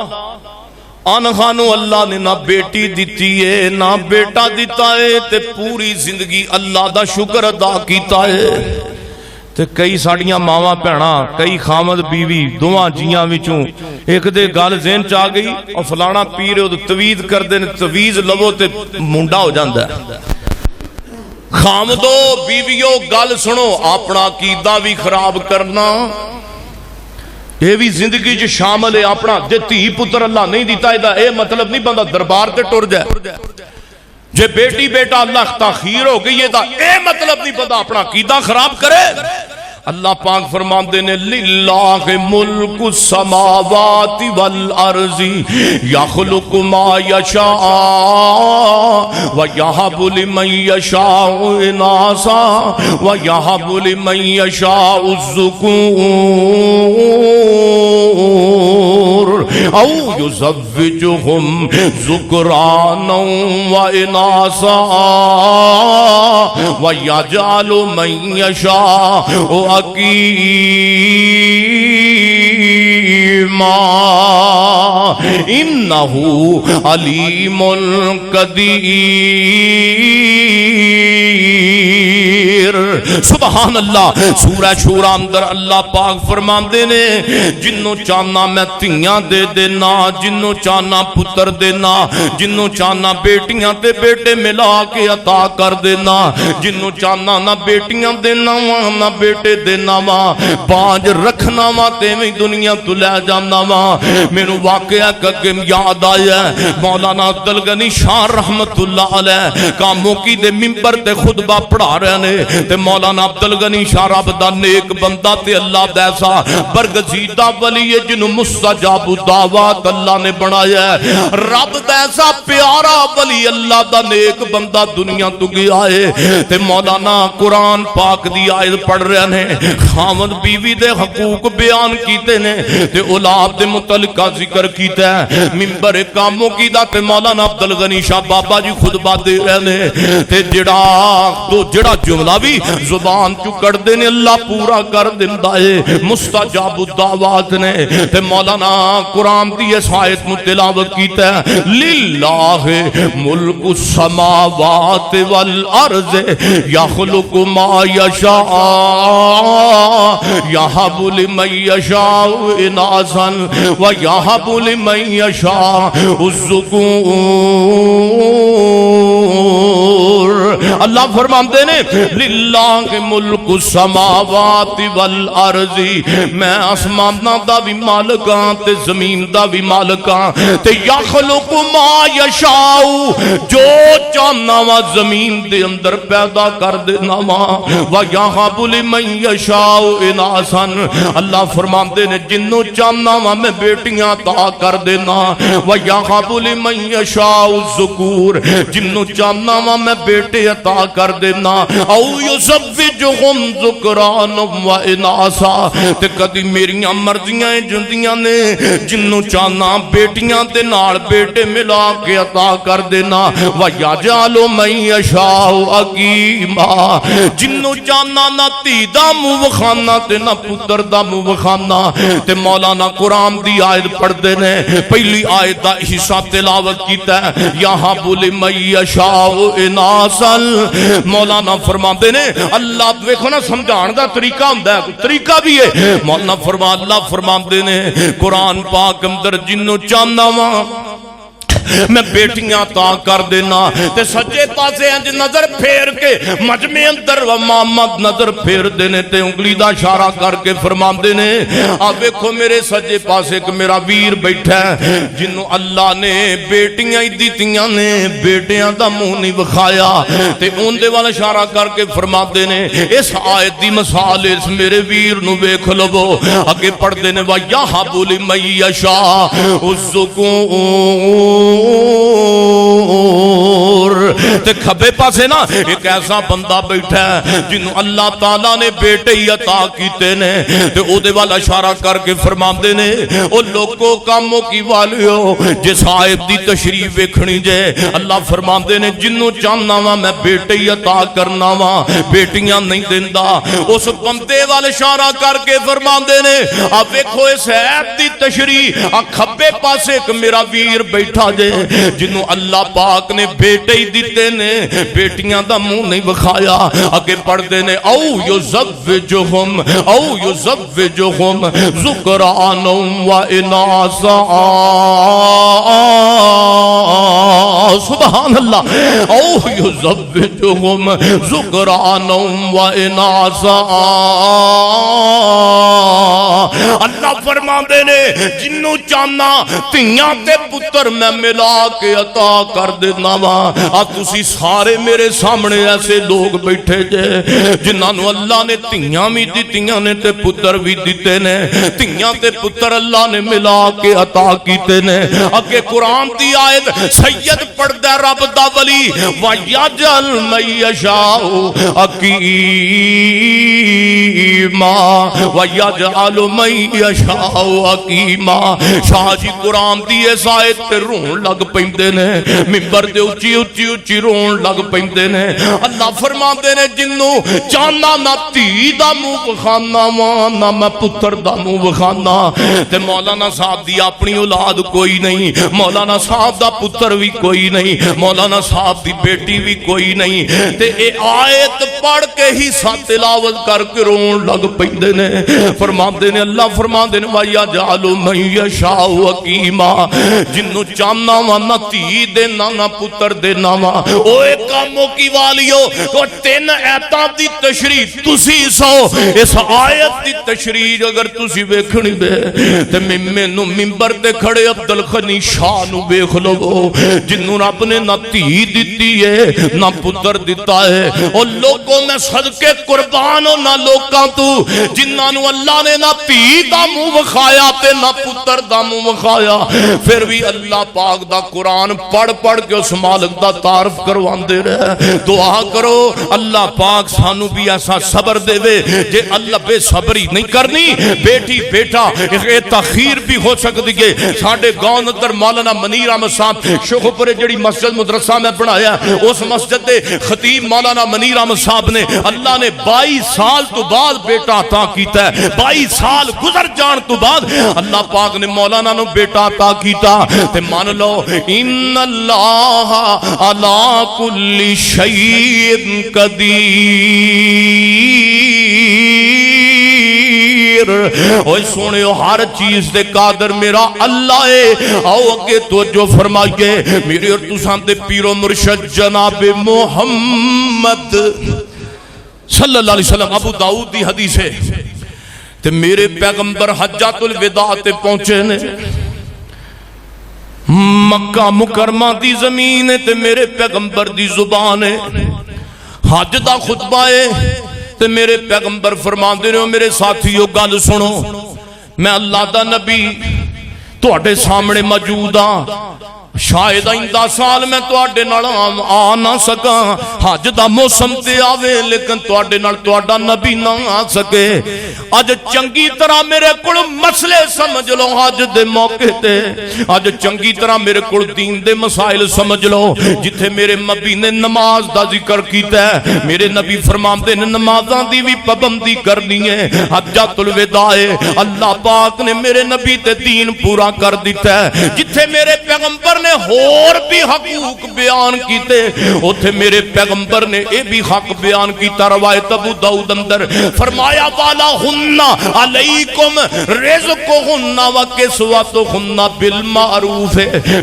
عنہا نو اللہ نے نہ بیٹی دیتی ہے نہ بیٹا دیتا ہے تے پوری زندگی اللہ دا شکر ادا کیتا ہے تے کئی ساڑیاں ماواں پہنا کئی خامد بیوی دوواں جیاں وچوں ایک دے گل ذہن چاہ گئی اور فلانا پیر او تویز کر دے تویز لو تے منڈا ہو جاندا ہے خامدو بیویو گل سنو اپنا عقیدہ بھی خراب کرنا یہ بھی زندگی جو شامل ہے اپنا جے تھی پتر اللہ نہیں دیتا ہے اے مطلب نہیں بندہ دربار تے ٹر جائے جے بیٹی بیٹا اللہ تاخیر ہو گئی ہے اے مطلب نہیں بندہ اپنا عقیدہ خراب کرے اللہ پاک فرماندے نے للہ ملک السماوات والارض یخلق ما یشاء ویہب لمن یشاء اناسا ویہب لمن یشاء الذکور او یزوجہم ذکرانا واناسا ویجعل من یشاء حکیما انہو علیم قدیر سبحان اللہ سورہ شورا اندر اللہ پاک فرماندے نے جنوں چاہنا میں تیاں دے دینا جنوں چاہنا پتر دینا جنوں چاہنا بیٹیاں تے بیٹے ملا کے عطا کر دینا جنوں چاہنا نہ بیٹیاں دینا نہ بیٹے دینا وا پانچ رکھنا وا تے میں دنیا تو لے جانا وا میرے واقعہ کہ یاد آیا مولانا عبدالغنی شاہ رحمت اللہ علیہ کاموں کی دے منبر تے خطبہ پڑھا رہے نے تے مولانا عبدالغنی شاہ رب دا نیک بندہ تے اللہ دیسا برگزیدہ ولی ہے جنہوں مستجاب الدعوات اللہ نے بنایا ہے رب دیسا پیارا ولی اللہ دا نیک بندہ دنیا تو گیا ہے تے مولانا قرآن پاک دی آیت پڑھ رہے ہیں خامد بیوی دے حقوق بیان کیتے نے تے اولاد دے متعلقہ ذکر کیتا ہے ممبر کاموں کی دا تے مولانا عبدالغنی شاہ بابا جی خطبہ دے رہے ہیں تے جڑا جملہ بھی زبان چو کر دینے اللہ پورا کر دیندہ ہے مستجاب الدعوات نے تے مولانا قرآن دی اس آیت متلاوت کیتا ہے للہ ملک السماوات والارض یخلق ما یشاء یہب لمن یشاء اناسا ویہب لمن یشاء الذکور اللہ فرماتے نے للہ ملک السماوات والارض میں آسمانہ دا بھی مالکاں تے زمین دا بھی مالکاں تے یخلق ما یشاء جو چاہنا وا زمین دے اندر پیدا کر دینا وا ویہب لمن یشاء اناسا اللہ فرماتے نے جنوں چاہنا وا میں بیٹیاں عطا کر دینا ویہب لمن یشاء الذکور جنوں چاہنا وا میں بیٹے عطا کر دینا او یزوجہم ذکرانا و اناسا تے کدی میریاں مرضیاں جندیاں نے جنوں چاہنا بیٹیاں تے نال بیٹے ملا کے عطا کر دینا وَيَجْعَلُ مَن يَشَاءُ عَقِيمًا جنوں چاہنا نہ تھی دا منہ وکھانا تے نہ پتر دا منہ وکھانا تے مولانا قرآن دی آیت پڑھ دینے پہلی آیت دا حصہ تلاوت کیتا ہے یہاں بولی مَن يَشَاءُ اناسا مولانا فرما دینے اللہ دیکھو نا سمجھان دا طریقہ ہوندہ ہے طریقہ بھی ہے مولانا فرما اللہ فرما دینے قرآن پاک اندر جنوں چاہنا وہاں میں بیٹیاں عطا کر دینا تے سجے پاسے انج نظر پھیر کے مجمع اندر و محمد نظر پھیر دینے تے انگلی دا اشارہ کر کے فرما دینے اب دیکھو میرے سجے پاسے ایک میرا ویر بیٹھا ہے جنہوں اللہ نے بیٹیاں ہی دیتیاں نے بیٹیاں دا منہ نہیں بکھایا تے ان دے والا اشارہ کر کے فرما دینے اس آیت دی مثال اس میرے ویر نو بیکھ لو اگے پڑھ دینے وَيَهَبُ لِمَن يَشَاءُ الذُّكُورَ تے کھبے پاسے نا ایک ایسا بندہ بیٹھا ہے جنہوں اللہ تعالیٰ نے بیٹے ہی عطا کیتے نے تے او دے والا اشارہ کر کے فرما دے نے او لوگوں کاموں کی والیو جس آیت دی تشریف ویکھنی جے اللہ فرما دے نے جنہوں چاہنا وا میں بیٹے ہی عطا کرنا وا بیٹیاں نہیں دیندا اس بندے والا اشارہ کر کے فرما دے نے اب ویکھو اس آیت دی تشریح کھبے پاسے ایک میرا ویر بیٹھا جے جنہوں اللہ پاک نے بیٹے ہی دیتے نے بیٹیاں دا منہ نہیں بکھایا اگے پڑھ دینے او یزوجہم ذکرانا و اناسا سبحان اللہ او یزوجہم ذکرانا و اناسا اللہ فرما دینے جنہوں چاہنا تیاں تے پتر میں ملا کے عطا کر دینا وا تسی سارے میرے سامنے ایسے لوگ بیٹھے جے جنہوں اللہ نے تیاں بھی دیتیاں نے تے پتر بھی دیتے نے تیاں تے پتر اللہ نے ملا کے عطا کیتے نے اگے قرآن دی آیت سید پڑھ دے رب دا ولی وَيَجْعَلُ مَن يَشَاءُ عَقِيمًا وَيَجْعَلُ مَن يَشَاءُ عَقِيمًا شاہ جی قرآن دی اس آیت تے رون لگ پیندے نے ممبر دے اچھی اچھی اچھی رون لگ پیندے نے اللہ فرما دے نے جنوں چاہنا نہ تھی دا منہ بخانا نہ میں پتر دا منہ بخانا تے مولانا صاحب دی اپنی اولاد کوئی نہیں مولانا صاحب دا پتر بھی کوئی نہیں مولانا صاحب دی بیٹی بھی کوئی نہیں تے اے آیت پڑھ کے ہی ساتھ تلاوت کر کے رون لگ پیندے نے فرما دے نے اللہ فرما دے وَيَا جَعَلُ مَن يَشَاءُ حَكِيمًا جنوں چاہنا وا نہ تھی دینا نہ پتر دینا وا اوے کاموں کی والیو او 3 آیتاں دی تشریح تسی سو اس آیت دی تشریح اگر تسی ویکھنی بے تے مینوں منبر تے کھڑے عبد الغنی شاہ نو ویکھ لو جنوں رب نے نہ تھی دتی ہے نہ پتر دیتا ہے او لوگوں میں صدقے قربان ہو نہ لوکاں تو جنہاں نو اللہ نے نہ تھی دا منہ وکھایا تے نہ پتر دا منہ وکھایا پھر بھی اللہ پاک دا قرآن پڑھ پڑھ کے اس مالک دا تعارف کرواندے رہے دعا کرو اللہ پاک سانو بھی ایسا صبر دے وے جے اللہ بے صبری نہیں کرنی بیٹی بیٹا یہ تاخیر بھی ہو سکتی ہے ساڑھے گاؤں اندر مولانا منیر احمد صاحب شوخپورے جڑی مسجد مدرسہ میں بنایا اس مسجد دے خطیب مولانا منیر احمد صاحب نے اللہ نے 22 سال تو بعد بیٹا عطا کیتا ہے 22 سال گزر جان تو بعد اللہ پاک نے مولانا نو بیٹا عطا کیتا تے مان لو ان اللہ علی کل شیء قدیر اوہ سنیو ہر چیز دے قادر میرا اللہ ہے آؤ اگے توجہ فرمائیے میرے اور تسان دے پیر و مرشد جناب محمد صلی اللہ علیہ وسلم ابو داؤد دی حدیث ہے تے میرے پیغمبر حجۃ الوداع تے پہنچے نے مکہ مکرمہ دی زمین ہے تے میرے پیغمبر دی زبان ہے حج دا خطبہ ہے تے میرے پیغمبر فرماندے نے میرے ساتھیو گل سنو میں اللہ دا نبی تواڈے سامنے موجود ہاں شاید آئندہ سال میں تواڈے نال آ نہ سکاں حج دا موسم تے آوے لیکن تواڈے نال تواڈا نبی نہ آ سکے اج چنگی طرح میرے کول مسئلے سمجھ لو حج دے موقع تے اج چنگی طرح میرے کول دین دے مسائل سمجھ لو جتھے میرے نبی نے نماز دا ذکر کیتا ہے میرے نبی فرماندے نے نمازاں دی بھی پابندی کرنی ہے حجۃ الوداع اللہ پاک نے میرے نبی تے دین پورا کر دیتا ہے جتھے میرے پیغمبر نے اور بھی حقوق بیان کیتے اوتھے میرے پیغمبر نے اے بھی حق بیان کیتا روایت ابو داؤد اندر فرمایا والا ہن علیکم رزقہن و کسوتہن بالمعروف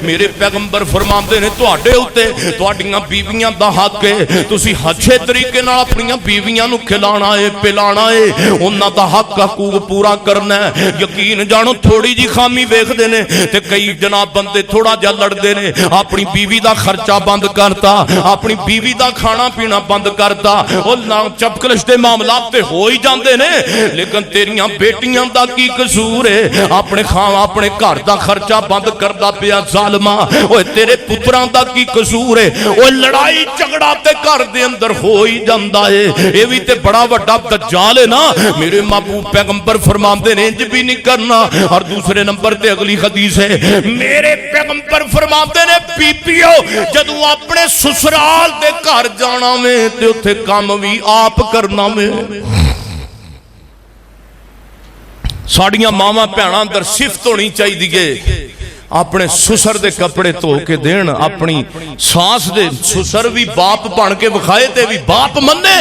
میرے پیغمبر فرماندے نے تواڈے اوتے تواڈیاں بیویاں دا حق ہے تسی اچھے طریقے نال اپنی بیویاں نو کھلانا ہے پلانا ہے انہاں دا حق حقوق پورا کرنا ہے یقین جانو تھوڑی جی خامی ویکھدے نے تے کئی جناب بندے تھوڑا جا لڑ نے اپنی بیوی دا خرچہ بند کرتا اپنی بیوی دا کھانا پینا بند کرتا اور چپکلش دے معاملات تے ہو ہی جاندے نے لیکن تیریاں بیٹیاں دا کی قصور ہے اپنے اپنے گھر دا خرچہ بند کردا پیا ظالما اوے تیرے پتراں دا کی قصور ہے اوے لڑائی جھگڑا تے گھر دے اندر ہو ہی جاندا ہے اے وی تے بڑا وڈا دجال ہے نا میرے محبوب پیغمبر فرماندے نے انج بھی نہیں کرنا اور دوسرے نمبر تے اگلی حدیث ہے میرے پیغمبر فرماتے نے پی پیو جدو اپنے سسرال دے گھر جانا میں تے اتھے کام بھی آپ کرنا میں ساڑیاں ماما پیانا اندر صفت ہونی چاہی دیگے اپنے سسر دے کپڑے تو کے دین اپنی ساس دے سسر بھی باپ بن کے بکھائے تے بھی باپ مننے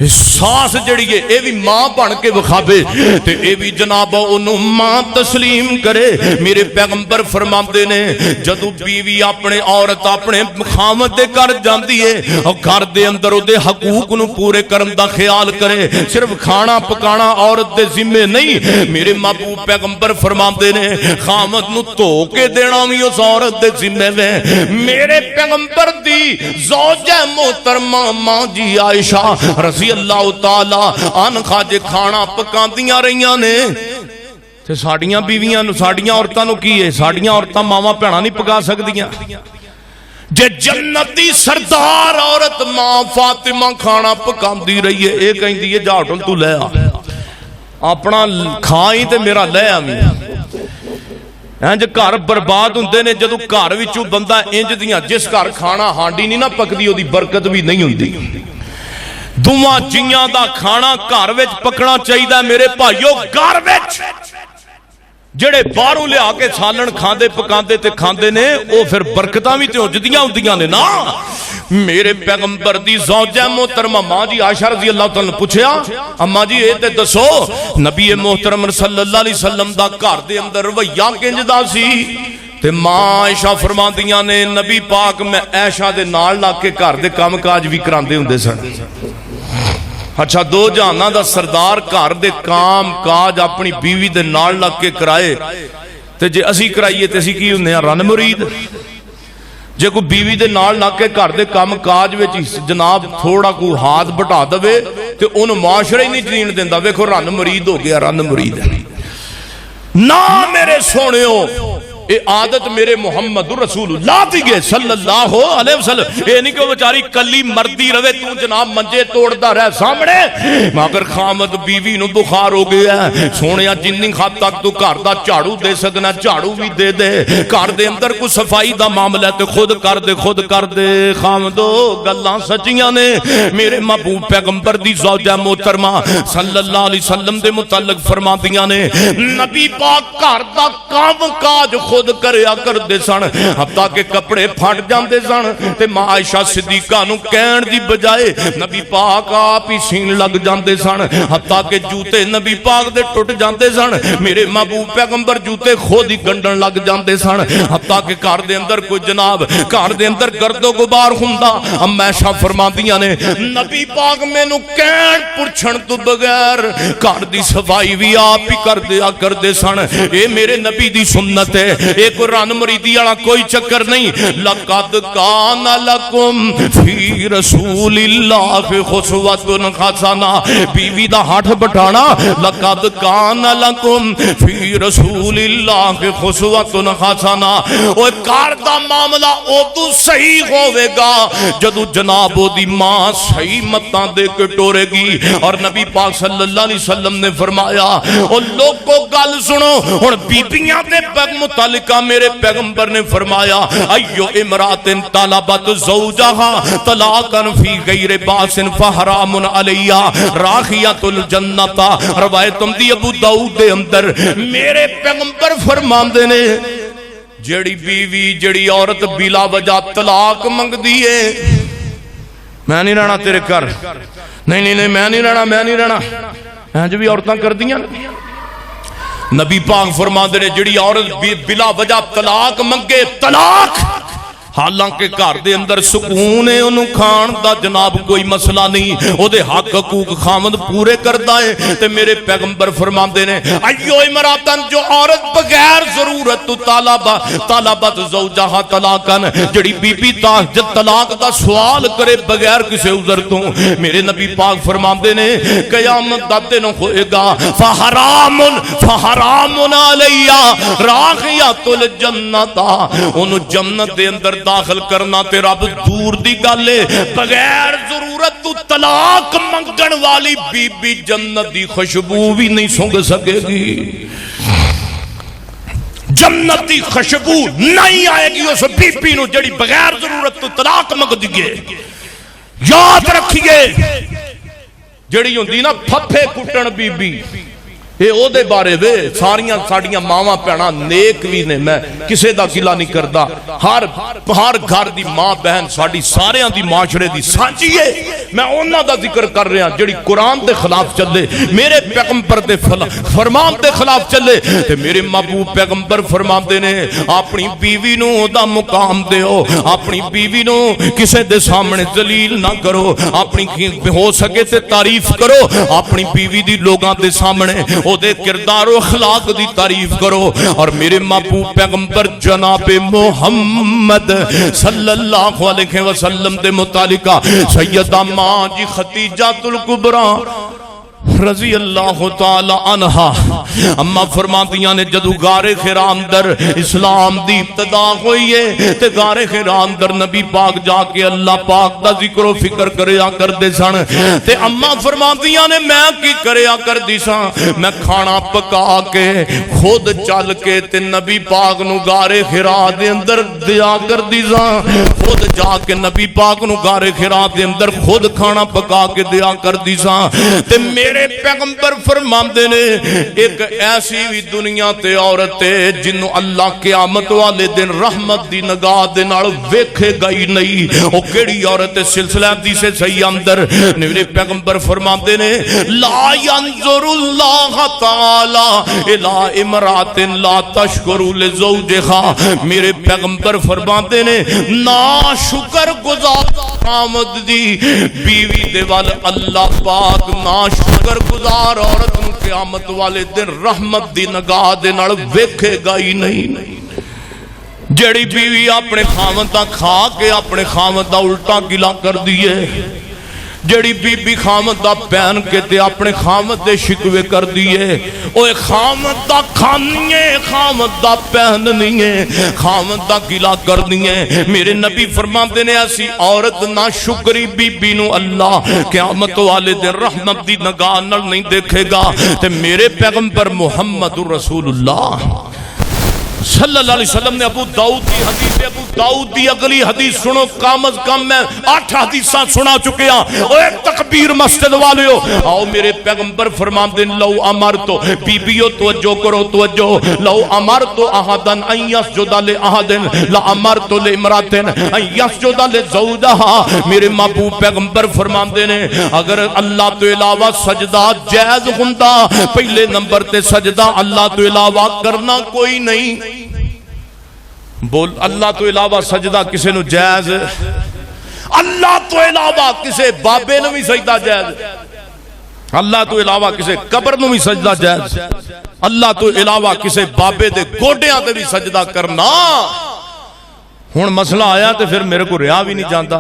ساس جڑی ہے اے بھی ماں بن کے بخابے تے اے بھی جناب انہوں ماں تسلیم کرے میرے پیغمبر فرماندے نے جدو بیوی اپنے عورت اپنے خامد دے کر جاندی ہے اور گھر دے اندر دے حقوق نو پورے کرن دا خیال کرے صرف کھانا پکانا عورت دے ذمہ نہیں میرے محبوب پیغمبر فرماندے نے خامد نو تو کے دینا بھی اس عورت دے ذمہ میں میرے پیغمبر دی زوجہ محترمہ ماں جی عائشہ رضی اللہ تعالی عنہا جے کھانا پکان دیاں رہیاں نے تے ساڑیاں بیویاں نو ساڑیاں عورتاں نو کی ہے ساڑیاں عورتاں ماما بھیڑا نہیں پکا سکدیاں جے جنتی سردار عورت ماں فاطمہ کھانا پکان دی رہی ہے اے کہیں دی جا ہوٹل تو لے آ اپنا کھائی تے میرا لے آمی انج گھر برباد ہوندے نے جدوں گھر وچوں بندہ انج دیاں جس گھر کھانا ہانڈی نہیں نہ پکدی او دی برکت بھی نہیں ہوندی دوواں جیاں دا کھانا گھر وچ پکنا چاہیدا میرے بھائیو گھر وچ جڑے باہروں لیا کے سالن کھاندے پکاندے تے کھاندے نے او پھر برکتاں بھی تے اجدیاں ہوندیاں نے نا۔ میرے پیغمبر دی زوجہ محترمہ ماں جی عائشہ رضی اللہ تعالیٰ نے پوچھیا اماں جی اے تے دسو نبی محترم صلی اللہ علیہ وسلم دا گھر دے اندر رویہ کنج دا سی؟ تے ماں عائشہ فرماندیاں نے نبی پاک میں عائشہ دے نال لا کے گھر دے کام کاج بھی کراندے ہوندے سن۔ اچھا دو جہاناں دا سردار گھر دے کام کاج اپنی بیوی دے نال لگ کے کرائے تے جے اسی کرائیے تے اسی کی ہوندے ہیں رن مرید۔ جے کوئی بیوی دے نال لگ کے گھر دے کام کاج وچ جناب تھوڑا کو ہاتھ بٹا دے تے اونوں معاشرہ ہی نہیں جین دیندا، ویکھو رن مرید ہو گیا، رن مرید نا۔ میرے سونےو اے عادت میرے محمد رسول اللہ دی گے صلی اللہ علیہ وسلم۔ اے نہیں کہ بیچاری کلی مردی رہے تو جناب منجے توڑدا رہ سامنے، مگر خامد بیوی نو بخار ہو گیا ہے سونیا جنی حد تک تو گھر دا جھاڑو دے سکنا جھاڑو بھی دے دے، گھر دے اندر کوئی صفائی دا معاملہ تے خود کر دے۔ خامدو گلاں سچیاں نے۔ میرے محبوب پیغمبر دی زوجہ محترمہ صلی اللہ علیہ وسلم دے متعلق فرماندیاں نے نبی پاک گھر دا کام کاج خود کریا کر دے سن، حتیٰ کہ کپڑے پھٹ جاندے سن تے ماں عائشہ صدیقہ نو کہن دی بجائے نبی پاک آپ ہی سین لگ جاندے سن، حتیٰ کہ جوتے نبی پاک دے ٹوٹ جاندے سن۔ میرے محبوب پیغمبر جوتے خود ہی گنڈن لگ جاندے سن، حتیٰ کہ گھر دے اندر کوئی جناب گھر دے اندر گرد و غبار ہوندا اما عائشہ فرماندیاں نے نبی پاک مینوں کہن پچھن تو بغیر گھر دی صفائی بھی آپ ہی کر دیا کردے سن۔ اے میرے نبی دی سنت ہے، ایک رن مریدی والا کوئی چکر نہیں۔ لقد کان لکم فی رسول اللہ خسوۃ حسنہ، بیوی دا ہاتھ بٹھانا لقد کان لکم فی رسول اللہ خسوۃ حسنہ۔ او کار دا معاملہ او تو صحیح ہوے گا جدو جناب دی ماں صحیح متاں دے کے ٹورے گی۔ اور نبی پاک صلی اللہ علیہ وسلم نے فرمایا او لوگو گل سنو ہن بیبییاں دے متعلق میرے پیغمبر نے فرمایا ایو امرات طلبت زوجہا طلاقا فی غیر باس فحرام علیہ راخیت الجنت۔ روایت دی ابو داؤد دے اندر میرے پیغمبر فرماندے نے جڑی بیوی جڑی عورت بلا وجہ طلاق منگ دیے میں نہیں رہنا تیرے گھر، نہیں میں نہیں رہنا جو بھی عورتاں کر دیاں نبی پاک فرماندے نے جڑی عورت بلا وجہ طلاق منگے طلاق، حالانکہ گھر دے اندر سکون ہے انہوں کھان دا جناب کوئی مسئلہ نہیں، او دے حق حقوق خامد پورے کردا ہے تے میرے پیغمبر فرماندے نے ایو امراتن جو عورت بغیر ضرورت تو طالبت زوجہا طلاقن، جڑی بی بی طلاق دا سوال کرے بغیر کسی عذر تو، میرے نبی پاک فرماندے نے قیامت دا دن ہوئے گا فحرام علیہ راخیت الجنت، انہوں جنت دے اندر داخل کرنا تے رب دور دی گالے بغیر ضرورت تو طلاق منگن والی بی بی جنت دی خوشبو بھی نہیں سونگ سکے گی، جنت دی خوشبو نہیں آئے گی اس بی بی نو جڑی بغیر ضرورت تو طلاق منگ دیئے۔ یاد رکھیے جڑی ہوندی نا پھپھے کٹن بی بی اے او دے بارے وے ساریاں ساڑیاں ماواں پینا نیک بھی نے، میں کسے دا گلہ نہیں کردا، ہر گھر دی ماں بہن ساڑی ساریاں دی معاشرے دی سانچیے، میں انہاں دا ذکر کر رہا جڑی قرآن دے خلاف چلے، میرے پیغمبر دے فرمان دے خلاف چلے تے میرے محبوب پیغمبر فرمان دے نے اپنی بیوی نو دا مقام دے ہو، اپنی بیوی نو کسے دے سامنے ذلیل نہ کرو، اپنی ہو سکے تے تعریف کرو، اپنی بیوی دی لوگاں دے سامنے او دے کردار و اخلاق دی تعریف کرو۔ اور میرے محبوب پیغمبر جناب محمد صلی اللہ علیہ وسلم دے متعلقہ سیدہ ماں جی خدیجہ الکبریٰ رضی اللہ تعالی عنہ اما فرماندیاں نے جدو غار حرا اندر اسلام دی ابتدا ہوئی ہے تے غار حرا اندر نبی پاک جا کے اللہ پاک دا ذکر و فکر کریا کر دے سن تے اما فرماندیاں نے میں کی کریا کر دی ساں، میں کھانا پکا کے خود چل کے تے نبی پاک نو غار حرا دے اندر دیا کر دی ساں، خود جا کے نبی پاک نو غار حرا دے اندر خود کھانا پکا کے دیا کر دی ساں تے میرے پیغمبر فرماندے نے ایک ایسی بھی دنیا تے عورت ہے جنوں اللہ قیامت والے دن رحمت دی نگاہ دے نال ویکھے گا ہی نہیں. او کیڑی عورت ہے؟ سلسلہ حدیث صحیح اندر میرے پیغمبر فرماندے نے لا ينظر اللہ تعالی الی امرات لا تشکر لزوجها. میرے پیغمبر فرماندے نے نا شکر گزار خامد دی بیوی دے وال اللہ پاک نا شکر گزار عورت نوں قیامت والے دن رحمت دی نگاہ دے نال ویکھے گا ہی نہیں. جڑی بیوی اپنے خامد دا کھا کے اپنے خامد دا الٹا گلا کر دیے، جڑی بی بی خامد دا پہن کے تے اپنے خامد دے شکوے کر دیے، اوے خامد دا کھانیے خامد دا پہننیے خامد دا گلا کر دیے. میرے نبی فرماندے نے ایسی عورت نہ شکری بی بی نو اللہ قیامت والے دن رحمت دی نگاہ نال نہیں دیکھے گا. تے میرے پیغمبر محمد رسول اللہ صلی اللہ علیہ وسلم نے ابو داؤد کی حدیث ہے، ابو داؤد دی اگلی حدیث سنو، کم از کم میں 8 حدیثاں سنا چکے ہیں. او ایک تکبیر مسجد والے ہو آؤ. میرے پیغمبر فرماندے لو امرتو بیبیو توجہ کرو توجہ لو امرتو احدن ان یسجد لاحدن لا امرتو لامراتن ان یسجد لزوجها. میرے محبوب پیغمبر فرماندے نے اگر اللہ تو علاوہ سجدہ جائز ہوندا پہلے نمبر تے سجدہ اللہ تو علاوہ کرنا کوئی نہیں. بول اللہ تو علاوہ سجدہ کسے نو جائز؟ اللہ تو علاوہ کسے بابے نو بھی سجدہ جائز؟ اللہ تو علاوہ کسے قبر نو بھی سجدہ جائز؟ اللہ تو علاوہ کسے بابے دے گوڑیاں تے بھی سجدہ کرنا. ہن مسئلہ آیا تے پھر میرے کو رہا بھی نہیں جاندا.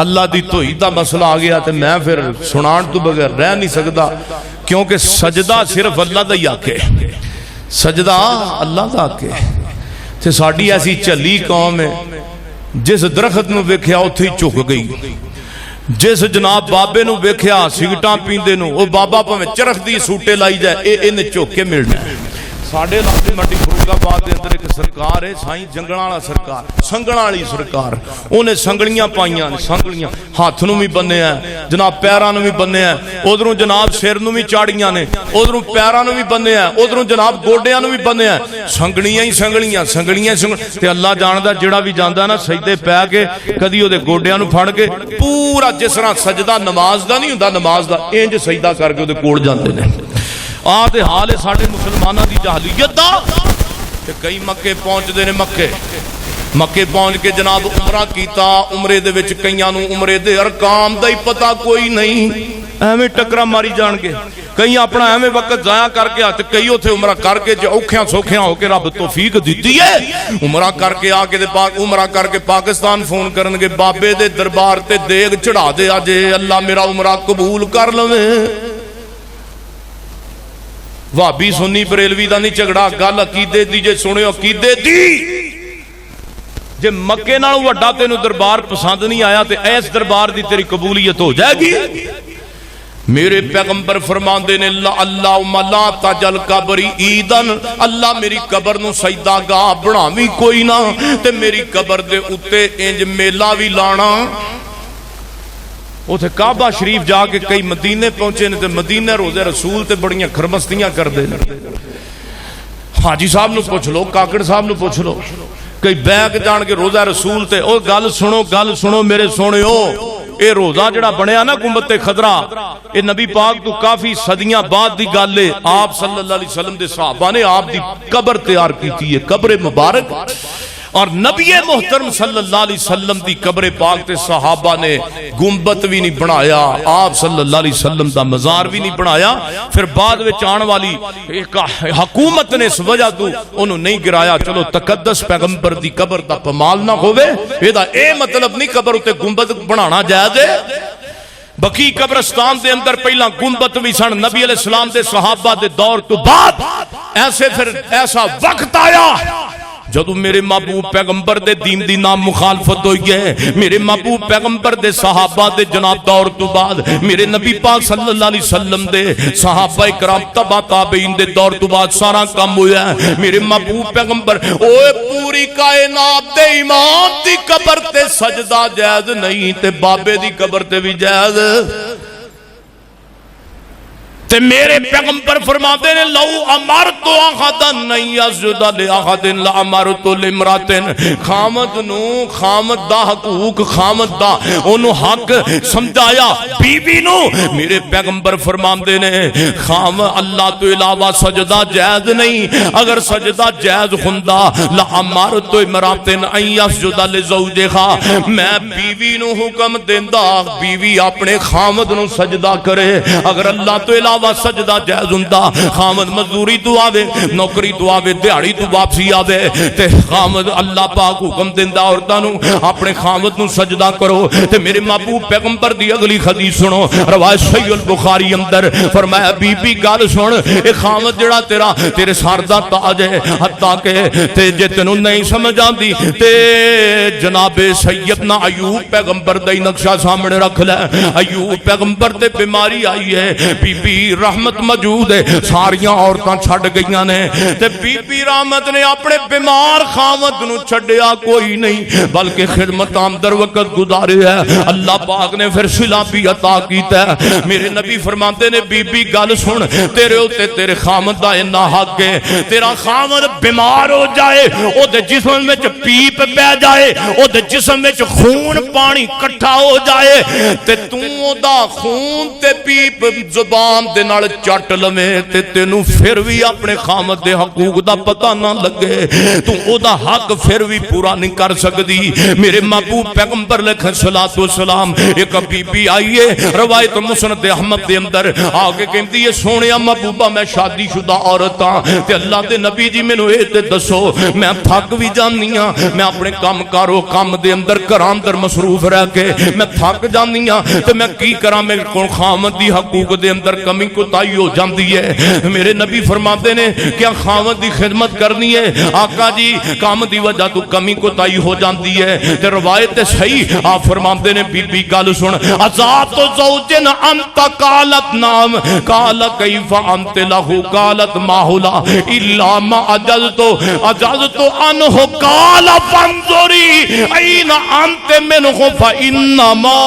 اللہ دی توحید دا مسئلہ آ گیا تے میں پھر سنان تو بغیر رہ نہیں سکدا، کیونکہ سجدہ صرف اللہ دا ہی آکے، سجدہ اللہ دا آکے. تے ساڑی ایسی چلی قوم ہے جس درخت نو ویکھیا اتھے ہی چک گئی، جس جناب بابے نو ویکھیا سگٹاں پیندے نو او بابا پہ میں چرخ دی سوٹے لائی جائے انہیں چک کے ملنا ہے. ساڑھے علاقے منڈی فروغ آباد دے اندر ایک سرکار ہے سائیں جنگڑا والا سرکار، سنگڑا والی سرکار. انہیں سنگڑیاں پائیاں، سنگڑیاں ہاتھ نو بھی بننے ہیں جناب، پیراں نو بھی بننے ہیں، ادھروں جناب سر نو بھی چاڑیاں نے، ادھروں پیراں نو بھی بننے ہیں، ادھروں جناب گوڈیاں نو بھی بننے ہیں. سنگڑیاں ہی سنگڑیاں سنگڑیاں تے اللہ جاندا جڑا بھی جاندا نا سجدے پے کے کدی او دے گوڈیاں نو پھڑ کے پورا جس طرح سجدہ نماز دا نہیں ہوندا نماز دا انج سجدہ کر کے او دے کول جاندے نے. آدھے حال ہے ساڑھے مسلمانہ دی جاہلیت دا. کہ کئی مکے پہنچ دے نے، مکے پہنچ کے جناب عمرہ کیتا، عمرے دے وچ کئیاں نو عمرے دے ارکان دا ہی پتہ کوئی نہیں، ایویں ٹکرا ماری جان کے کئی اپنا ایویں وقت ضائع کر کے آتے، کئی اتھے عمرہ کر کے جو اوکھیاں سوکھیاں ہو کے رب توفیق دیتی ہے عمرہ کر کے آ کے عمرہ کر کے پاکستان فون کرن گے بابے دے دربار تے دیگ چڑھا دے آجے اللہ میرا عمرہ قبول کر لویں. وہابی سنی بریلوی دا نہیں جھگڑا، گل عقیدے دی جے سنو عقیدے دی. جے مکے نال وڈا تینو دربار پسند نہیں آیا تے ایس دربار دی تیری قبولیت ہو جائے گی. میرے پیغمبر فرماندے نے اللہم لا تجل قبری عیدن، اللہ میری قبر نو سجدہ گاہ بناویں کوئی نہ تے میری قبر دے اُتے انج میلہ بھی لانا. اتھے کعبہ شریف جا کے کئی مدینے پہنچے نے تے مدینہ روزے رسول تے بڑیاں کھرمستیاں کر دے. حاجی صاحب نو پوچھ لو، کاکڑ صاحب نو پوچھ لو، کئی بیگ جان کے روزہ رسول تے او گل سنو میرے سونےو. اے روزہ جڑا بنیا نا گنبد خضرا، اے نبی پاک تو کافی صدیاں بعد دی گل ہے. آپ صلی اللہ علیہ وسلم دے صحابہ نے آپ دی قبر تیار کیتی ہے، قبر مبارک. اور نبی محترم صلی اللہ علیہ وسلم دی قبر پاک تے صحابہ نے گنبد بھی نہیں بنایا، آپ صلی اللہ علیہ وسلم دا مزار بھی نہیں بنایا. پھر بعد وچ آن والی حکومت نے اس وجہ تو انہوں نہیں گرایا. چلو تقدس پیغمبر دی قبر دا پمال نہ ہوئے، اے دا اے مطلب نہیں قبر تے گنبد بنانا جائز ہے. بقی قبرستان دے اندر پہلا گنبد بھی سن، نبی علیہ السلام دے صحابہ دے دور تو بعد ایسا وقت آیا جدو میرے محبوب پیغمبر دے دین دی نام مخالفت ہوئی ہے. میرے محبوب پیغمبر دے صحابہ دے جناب دور تو بعد میرے نبی پاک صلی اللہ علیہ وسلم دے صحابہ اکرام تبع تابعین دے دور تو بعد سارا کم ہویا ہے. میرے محبوب پیغمبر اوے پوری کائنات دے امام دی قبر تے سجدہ جائز نہیں تے بابے دی قبر تے بھی جائز. تے میرے پیغمبر فرماتے ہیں لو امرت احدا نہیں یسجد لاحد لامرت لامرأۃ خامد نو خامد دا حقوق خامد دا اونوں حق سمجھایا بیوی نو میرے پیغمبر فرماتے ہیں خام اللہ تو علاوہ سجدہ جائز نہیں اگر سجدہ جائز ہوندا لامرت امرأۃ ان یسجد لزوجہا میں بیوی نو حکم دیندا بیوی اپنے خامد نو سجدہ کرے اگر اللہ تو علاوہ سجدہ جائز ہوندا خامد مزدوری تو آوے نوکری تو آوے دیہڑی تو واپسی آوے تے خامد اللہ پاک حکم دیندا عورتاں نو اپنے خامد نو سجدہ کرو تے میرے محبوب پیغمبر دی اگلی حدیث سنو روایت صحیح البخاری اندر فرمایا بی بی گل سن اے خامد جڑا تیرا تیرے سر دا تاج ہے حتیٰ کہ تے جے تینوں نہیں سمجھ آندی تے جناب سیدنا ایوب پیغمبر دا نقشہ سامنے رکھ لے ایوب پیغمبر تے بیماری آئی ہے بی بی رحمت موجود ہے ساریاں عورتاں چھڈ گئیاں نے تے بی بی رحمت نے اپنے بیمار خامد نو چھڈیا کوئی نہیں بلکہ خدمت آمدر وقت گزارے ہے اللہ پاک نے پھر صلہ بھی عطا کیتا ہے میرے نبی فرماتے نے بی بی گل سن تیرے اوتے تیرے خامد دا انہا حق ہے تیرا خامد بیمار ہو جائے او دے جسم وچ پیپ پہ جائے او دے جسم وچ خون پانی کٹھا ہو جائے تے تو او دا خون تے پیپ زبان دے نال چٹ لویں تے تینوں پھر بھی اپنے خامد دے حقوق دا پتہ نہ لگے تو او دا حق پھر بھی پورا نہیں کر سکدی میرے محبوب پیغمبر علیہ الصلوۃ والسلام ایک بی بی آئی ہے روایت مسند احمد دے اندر آگے کہندی ہے سونیا محبوبہ میں شادی شدہ عورت ہاں تے اللہ دے نبی جی مینوں اے تے دسو میں تھک بھی جانی ہاں میں اپنے کام کارو کام دے اندر گھراں اندر مصروف رہ کے میں تھک جانی ہاں تے میں کی کراں میرے کول خامد دی حقوق دے اندر کمی کوتاہی ہو جاندی ہے میرے نبی فرماتے نے کیا خامد دی خدمت کرنی ہے آقا جی کام دی وجہ تو کمی کوتاہی ہو جاندی ہے تے روایت صحیح آپ فرماتے نے بی بی گل سن ازات زوجن انت قالت نام قال کیف انت له قالت ما لا الا ما اجلت عنه قال فانظری این انت منه فانما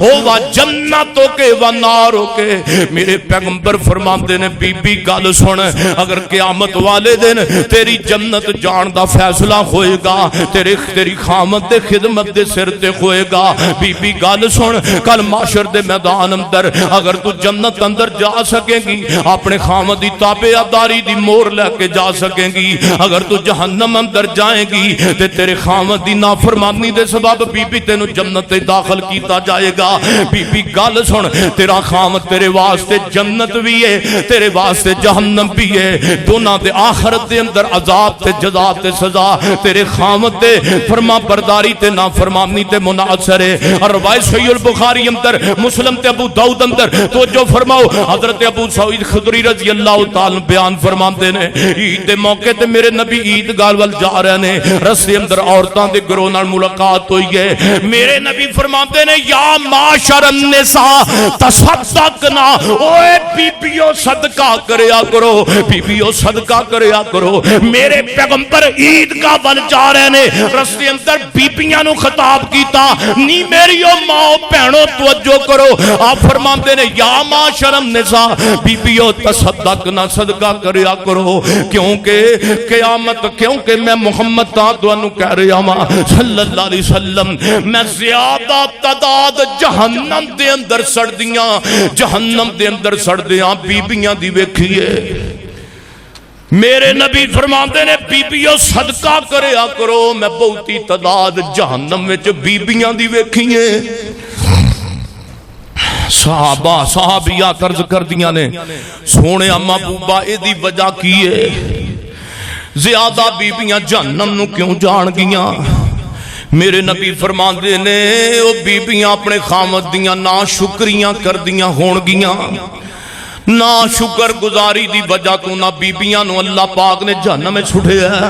ہوا جنتوں کے و ناروں کے میرے پیغمبر فرماتے نے بی بی گل سن اگر قیامت والے دن تیری جنت جان دا فیصلہ ہوئے گا تیری خامد دے خدمت دے سر تے ہوئے گا بی بی گل سن کل معاشر دے میدان اندر اگر تو جنت اندر جا سکیں گی اپنے خامد دی تابعداری دی مور لے کے جا سکیں گی اگر تو جہنم اندر جائیں گی تے تیرے خامد دی نافرمانی دے سبب بی بی تینوں جنت داخل کیتا جائے گا بی بی گل سن تیرا خامد تیرے واسطے جنت بھی ہے تیرے واسطے جہنم بھی ہے دونوں دے آخرت دے اندر عذاب تے جزا تے سزا تیرے خامد دے فرما برداری تے نافرمانی تے مناصر ہے اور روایت صحیح البخاری اندر مسلم تے ابو داؤد اندر تو جو فرماؤ حضرت ابو سعید خدری رضی اللہ تعالی بیان فرماتے نے عید دے موقع تے میرے نبی عید گاہ ول جا رہے نے رستے اندر عورتاں دے گروہ نال ملاقات ہوئی ہے میرے نبی فرماتے نے یا معاشر النساء تصدقنا اوے بیبیوں صدقہ کریا کرو بیبیوں صدقہ کریا کرو میرے پیغمبر عیدگاہ ول جا رہے نے رستے اندر بیبیاں نو خطاب کیتا نی میریو ماں بہنوں توجہ کرو آپ فرماتے نے یا معاشر النساء بیبیوں تصدقنا صدقہ کریا کرو کیونکہ قیامت کیونکہ میں محمد تانوں کہہ رہا ہوں صلی اللہ علیہ وسلم میں زیادہ تعداد جہنم دے اندر سڑدیاں جہنم دے اندر سڑدیاں بیبیاں دی ویکھیے میرے نبی فرماتے نے بیبیوں صدقہ کریا کرو میں بہتی تعداد جہنم وچ بیبیاں دی ویکھیے صحابیہ عرض کر دیاں نے سونے اما بوبا اے دی وجہ کی ہے زیادہ بیبیاں جہنم نو کیوں جان گیاں میرے نبی فرماندے نے او بیبیاں اپنے خامد دیاں نا شکریاں کر دیاں ہون گیاں نا شکر گزاری دی وجہ تو نہ بیبیاں نو اللہ پاک نے جہنم میں چھٹے ہے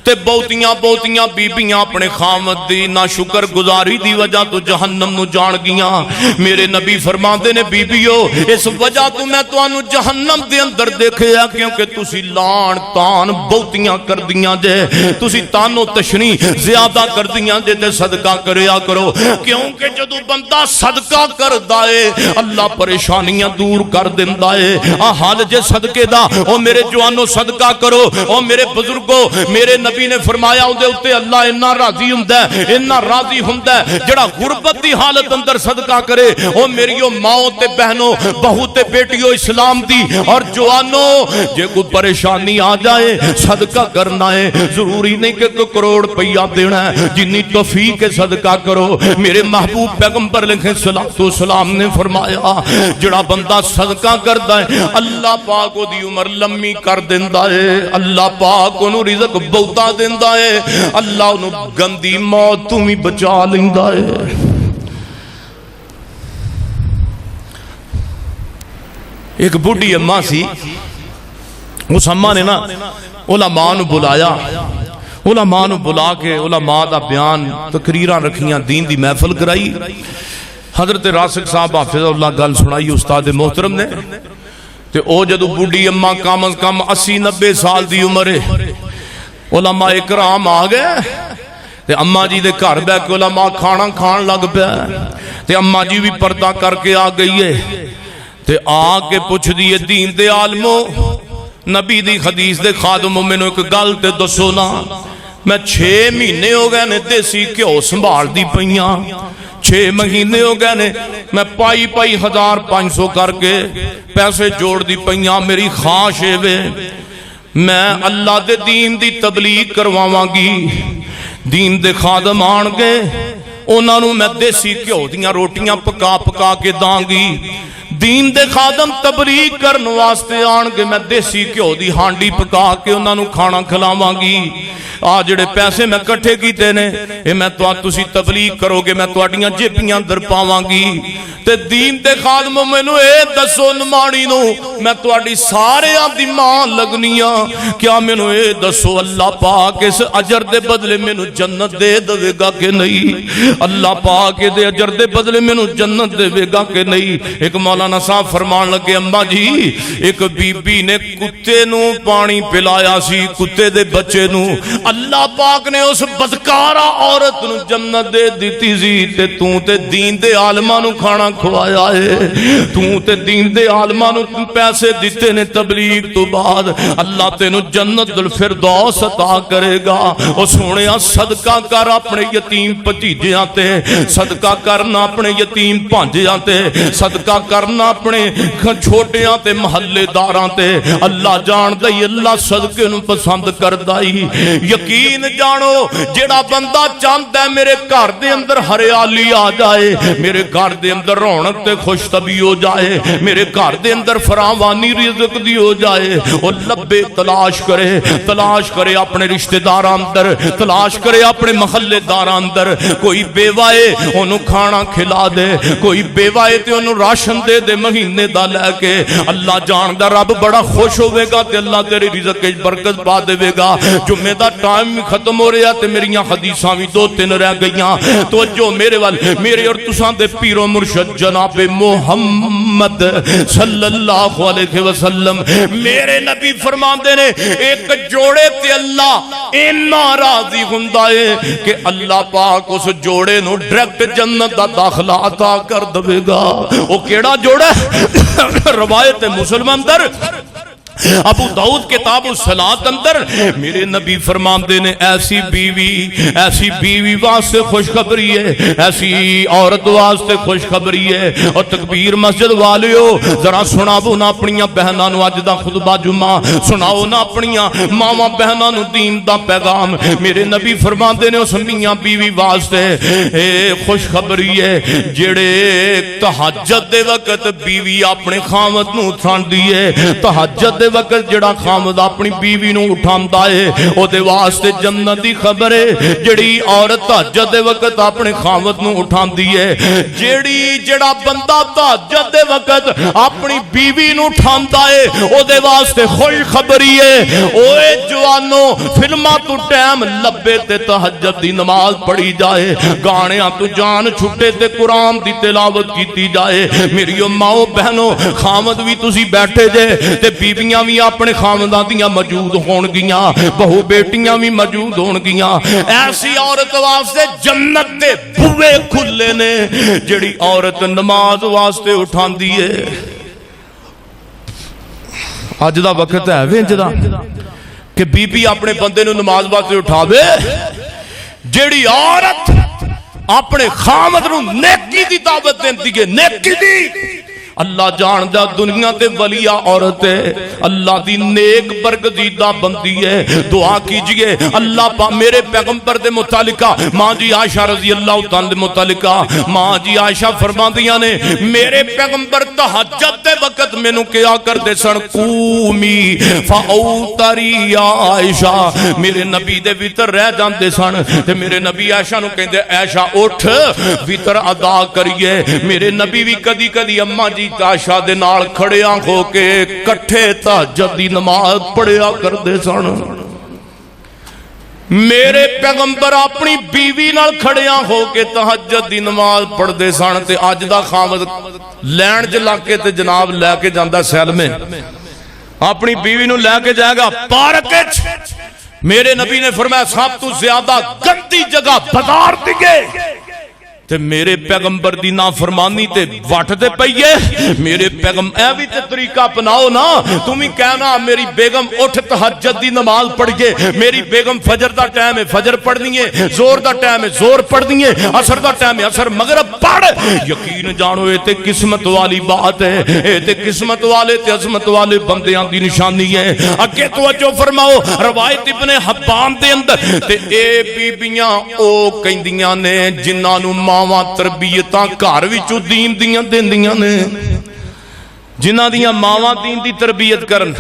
تے بہتیاں بیبیاں اپنے خامد دی نا شکر گزاری دی وجہ تو جہنم نو جان گیاں. میرے نبی فرماندے نے بیبیو اس وجہ تو میں تانوں جہنم دے اندر دیکھیا کیونکہ تسی لان تان بہتیاں کردیاں جے, تسی تانو تشنی زیادہ کردیاں جے تے صدقہ کریا کرو. کیونکہ جدو بندہ صدقہ کردا اے اللہ پریشانیاں دور کر دیندا اے. حال جے صدقے دا او میرے جوانو صدقہ کرو. او میرے بزرگو میرے نبی نے فرمایا اودے اوتے اللہ اتنا راضی ہوندا ہے, اتنا راضی ہوندا ہے جڑا غربت دی حالت اندر صدقہ کرے. او میریو ماؤں تے بہنوں بہو تے بیٹیو اسلام دی اور جوانو جے کوئی پریشانی آ جائے صدقہ کرنا ہے. ضروری نہیں کہ کوئی کروڑ روپیہ دینا ہے, جنی توفیق ہے صدقہ کرو. میرے محبوب پیغمبر علیہ السلام نے فرمایا جڑا بندہ صدقہ کردا ہے اللہ پاک او دی عمر لمبی کر دیندا ہے, اللہ پاک انہوں رزق بہتا دیندا ہے, اللہ انہوں گندی موت تو بھی بچا لیندا ہے. ایک بڑھی اماں سی, اس اماں نے نا علماء نو بلایا, علماء نو بلا کے علماء دا بیان تقریراں رکھیاں, دین دی محفل کرائی. حضرت راسک صاحب حافظ اللہ گل سنائی استاد محترم نے. تے او جدو بڑھی اماں کم از کم 80-90 سال دی عمر ہے, علماء اکرام آ گئے تے اماں جی دے گھر بیٹھ کے علماء کھانا کھان لگ پیا. تے اماں جی بھی پردہ کر کے آ گئی ہے تے آ کے پوچھ دیے دین دے عالمو نبی دی حدیث دے خادمو مینوں ایک گل تے دسو نا, میں 6 مہینے ہو گئے نے دیسی گھیو سنبھال دی پئیاں, 6 مہینے ہو گئے نے میں پائی 1500 کر کے پیسے جوڑ دی پئیاں. میری خواہش ہے وے میں اللہ دے دین دی تبلیغ کرواواں گی, دین دے خادم آن گے انہاں نوں میں دیسی گھیو دیاں روٹیاں پکا پکا کے داں گی. دین دے خادم تبلیغ کرن واسطے آن گے میں دیسی گھیو دی ہانڈی پکا کے انہاں نوں کھانا کھلاواں گی. آ جڑے پیسے میں کٹھے کیتے نے اے میں تسی تبلیغ کرو گے میں تواڈیاں جیبیاں در پاواں گی. تے دین دے خادم مینوں اے دسو نماڑی نو میں تواڈی ساریاں دی ماں لگنیاں, کیا مینوں اے دسو اللہ پاک اس اجر دے بدلے مینوں جنت دے دے گا کہ نہیں, اللہ پاک دے اجر دے بدلے مینوں جنت دے گا کہ نہیں. ایک مولانا صاحب فرمان لگے اماں جی ایک بی بی نے کتے نو پانی پلایا سی, کتے دے بچے نو اللہ پاک نے اس بدکارا عورت نو جنت دے دیتی سی. تے تو تے دین دے عالماں نو کھانا کھوایا ہے, تو تے دین دے عالماں نو پیسے دیتے نے تبلیغ تو بعد, اللہ تینو جنت الفردوس عطا کرے گا. او سونیا صدقہ کر اپنے یتیم بھتیجیاں تے, صدقہ کرنا اپنے یتیم بھانجیاں تے, صدقہ کرنا اپنے چھوٹیاں تے محلے داراں تے. اللہ جان دئی اللہ صدقے نو پسند کردائی. یقین جانو جڑا بندہ چاہتا ہے میرے گھر دے اندر ہریالی آ جائے, میرے گھر دے اندر رونق تے خوش طبعی ہو جائے, میرے گھر دے اندر فراوانی رزق دی ہو جائے, وہ لبے تلاش کرے اپنے رشتہ داراں اندر, تلاش کرے اپنے محلے داراں اندر. کوئی بیوائے انہوں کھانا کھلا دے, کوئی بیوائے تے انہوں راشن دے دے مہینے دا لے کے. اللہ جان دا رب بڑا خوش ہوئے گا تے اللہ تیری رزق کے برکت پا دے گا. جمعے دا ٹائم ختم ہو رہا تے میریاں حدیثاں بھی 2-3 رہ گئیاں. تو جو میرے وال میرے اور تساں دے پیر و مرشد جناب محمد صلی اللہ علیہ وسلم میرے نبی فرماندے نے ایک جوڑے تے اللہ اینا راضی ہوندا ہے کہ اللہ پاک اس جوڑے نو ڈائریکٹ جنت دا داخلہ عطا کر دے گا. او کیڑا جوڑا ہے؟ روایت مسلم اندر ابو داؤد کتاب الصلاۃ اندر میرے نبی فرماندے نے ایسی بیوی واسطے خوشخبری ہے, ایسی عورت واسطے خوشخبری ہے. اور تکبیر مسجد والیو ذرا سناؤ نا اپنیاں بہناں نو اج دا خطبہ جمعہ, سناؤ نا اپنیاں ماواں بہناں نو دین دا پیغام. میرے نبی فرماندے نے اس میاں بیوی واسطے اے خوشخبری ہے جڑے تہجد دے وقت بیوی اپنے خاوند نو اٹھاندی ہے, تہجد دے وقت جڑا خامد اپنی بیوی نو اٹھاندا ہے او دے واسطے جنت دی خبر ہے جڑی عورت تہجد دے وقت اپنے خامد نو اٹھاندی ہے جڑا بندہ تہجد دے وقت اپنی بیوی نو اٹھاندا ہے او دے واسطے خوش خبری ہے اوے جوانو فلماں تو ٹائم لبے تے تہجد دی نماز پڑھی جائے گانیاں تو جان چھٹے تے قرآن دی تلاوت کیتی جائے میری ماؤ بہنوں خامد بھی تسی بیٹھے جے تے بیویاں بھی اپنے خامداں دیاں موجود ہون گیاں بہو بیٹیاں بھی موجود ہون گیاں ایسی عورت واسطے جنت دے بوئے کھلے نے جڑی عورت نماز واسطے اٹھاندی ہے اج دا وقت ہے وینج دا کہ بی بی اپنے بندے نو نماز واسطے اٹھاوے جڑی عورت اپنے خامد نو نیکی دی دعوت دیندی ہے نیکی دی اللہ جان دا دنیا تے ولیہ عورت ہے اللہ دی نیک برگزیدہ بندی ہے دعا کیجئے اللہ میرے پیغمبر دے متعلقہ ماں جی عائشہ رضی اللہ تعالی دے متعلقہ ماں جی عائشہ فرماندیاں نے میرے پیغمبر تہجد دے وقت میں نو کیا کر دے سن قومی فاوتری یا عائشہ میرے نبی دے ویتر رہ جان دے سن تے میرے نبی عائشہ نو کہندے عائشہ اٹھ ویتر ادا کریے میرے نبی بھی کدی کدی اماں جی عائشہ دے نال کھڑیاں ہو کے کٹھے تہجد دی نماز پڑھیا کر دے سن میرے پیغمبر اپنی بیوی نال کھڑیاں ہو کے تہجد دی نماز پڑھ دے سن تے اج دا خامد لین جلا کے تے جناب لے کے جاندا سیل میں اپنی بیوی نو لے کے جائے گا پارک وچ میرے نبی نے فرمایا سب تو زیادہ گندی جگہ بازار دیگے تے میرے پیغمبر دی نافرمانی تے وٹ دے پئیے میرے پیغمبر اے بھی تے طریقہ اپناؤ نا تم ہی کہنا میری بیگم اٹھ تہجد دی نماز پڑھیے میری بیگم فجر دا ٹائم ہے فجر پڑھنی ہے زور دا ٹائم ہے زور پڑھنی ہے عصر دا ٹائم ہے عصر مغرب پڑھ یقین جانو اے تے قسمت والی بات ہے اے تے قسمت والے تے عظمت والے بندیاں دی نشانی ہے اگے توجہ فرماؤ روایت ابن حبان دے اندر تے اے بیبیاں او کہندیاں نے جنہاں نو ماواں تربیتاں گھر وچوں دین دیاں دیندیاں نے جنہاں دیاں ماواں دین دی تربیت کرن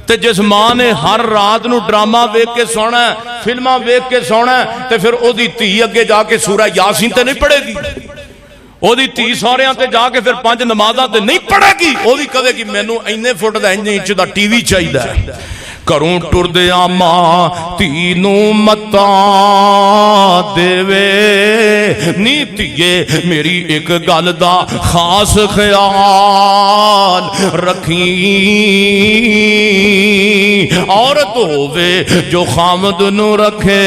تے جس ماں نے ہر رات نو ڈرامہ ویکھ کے سونا ہے فلماں ویکھ کے سونا ہے تے پھر او دی دھی اگے جا کے سورہ یاسین تے نہیں پڑھے گی او دی دھی سوریاں تے جا کے پھر 5 نمازاں تے نہیں پڑھے گی او بھی کہے گی مینوں اینے فٹ دا انج انچ دا ٹی وی چاہیدا ہے کروں ٹر دیا ماں تینوں متا دے نیتیے میری ایک گل دا خاص خیال رکھیں عورت ہووے جو خامد نو رکھے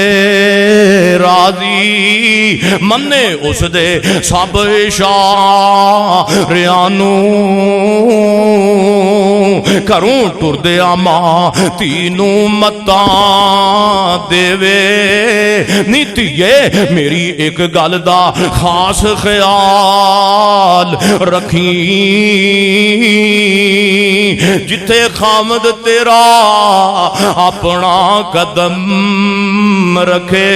راضی منے اس دے سب اشاریانو کروں ٹر دیا ماں تینوں متا دے نیتیے میری ایک گل دا خاص خیال رکھیں جتھے خامد تیرا اپنا قدم رکھے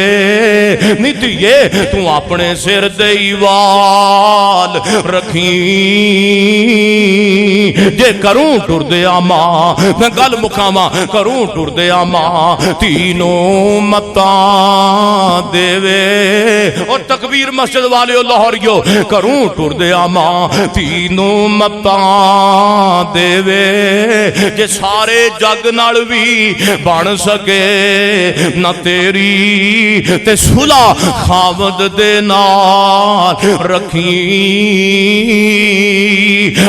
نیتیے تو اپنے سر دے وال رکھیں جے کروں ٹر دیا ماں میں گل مکھاواں کروں ٹر دیا ماں تینوں متا دے اور تکبیر مسجد والے لاہوریو کروں ٹر دیا ماں تینوں متا دے جے سارے جگ نال بھی بن سکے نہ تیری تے صلح خامد دے نال رکھیں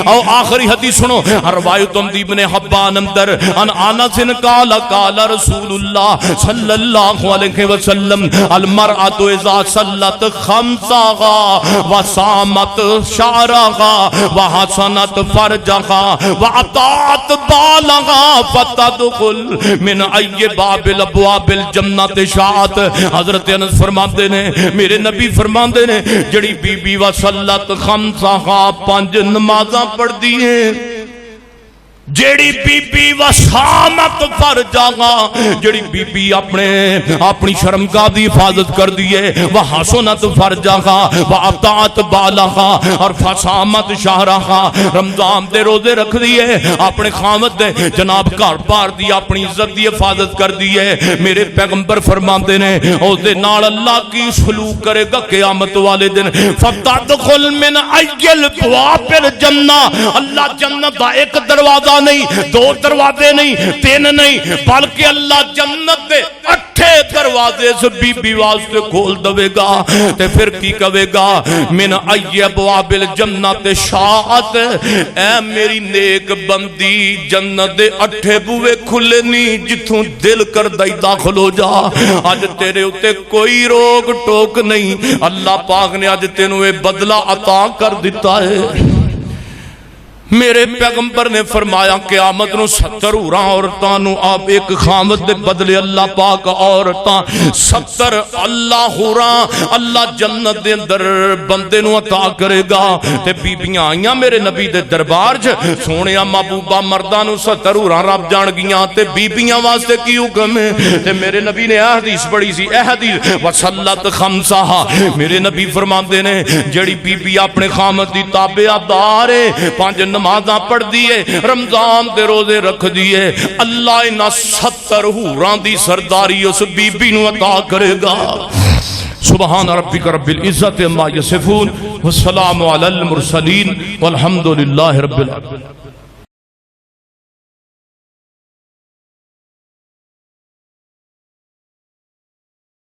او آخری حدیث سنو روایت ابن حبان اندر ان انس قال قال رسول اللہ صلی اللہ علیہ وسلم المرأة اذا صلت خمسها وصامت شعرها وحسنت فرجها واطاعت بالها فتدخل من ای باب الابواب الجنت شاءت حضرت انس فرماتے نے میرے نبی فرماتے نے جڑی بی بی وصلت خمسها 5 نمازاں پڑھ دی ہیں جیڑی بی بی وسامت پر جاگا، جیڑی بی بی اپنی شرمگاہ دی حفاظت کر دیے، وحسنت فرجہا واطاعت بالہا اور فسامت شہرہا، رمضان دے روزے رکھ دیے، اپنے خامد دے جناب گھر بار دی اپنی عزت دی حفاظت کر دیے، میرے پیغمبر فرماندے نے او دے نال اللہ کی سلوک کرے گا قیامت والے دن، فتدخل من ایل بواب الجنہ، اللہ جنت دا ایک دروازہ نہیں، دو دروازے نہیں، تین نہیں، بلکہ اللہ جنت دے 8 دروازے سے بی بی واسطے کھول دوے گا، تے پھر کی کہے گا من ای ابواب الجنت شاعت، اے میری نیک بندی جنت دے 8 بوئے کھلے نہیں، جتوں دل کر دائی داخل ہو جا، آج تیرے اتے کوئی روک ٹوک نہیں، اللہ پاک نے آج تینوے بدلہ عطا کر دیتا ہے۔ میرے پیغمبر نے فرمایا قیامت نو 70 ہوراں عورتاں نو آپ ایک خامد دے بدلے اللہ پاک عورتاں 70 اللہ ہوراں اللہ جنت دے اندر بندے نو عطا کرے گا، تے بیبیاں آئیاں میرے نبی دے دربار چ، سونیا محبوبہ مرداں نو 70 ہوراں رب جان گیاں، تے بیبیاں واسطے کی حکم ہے؟ تے میرے نبی نے حدیث پڑھی سی، اے حدیث وصلت خمسہا، میرے نبی فرماندے نے جڑی بی بی اپنے خامد دی تابعدار ہے، 5 نمازاں پڑھ دیئے، رمضان دے روزے رکھ دیئے، اللہ انہا 70 حوراں دی سرداری اس بی بی نو عطا کرے گا۔ سبحان ربک رب العزت عما یصفون والسلام علی المرسلین والحمدللہ رب العالمین۔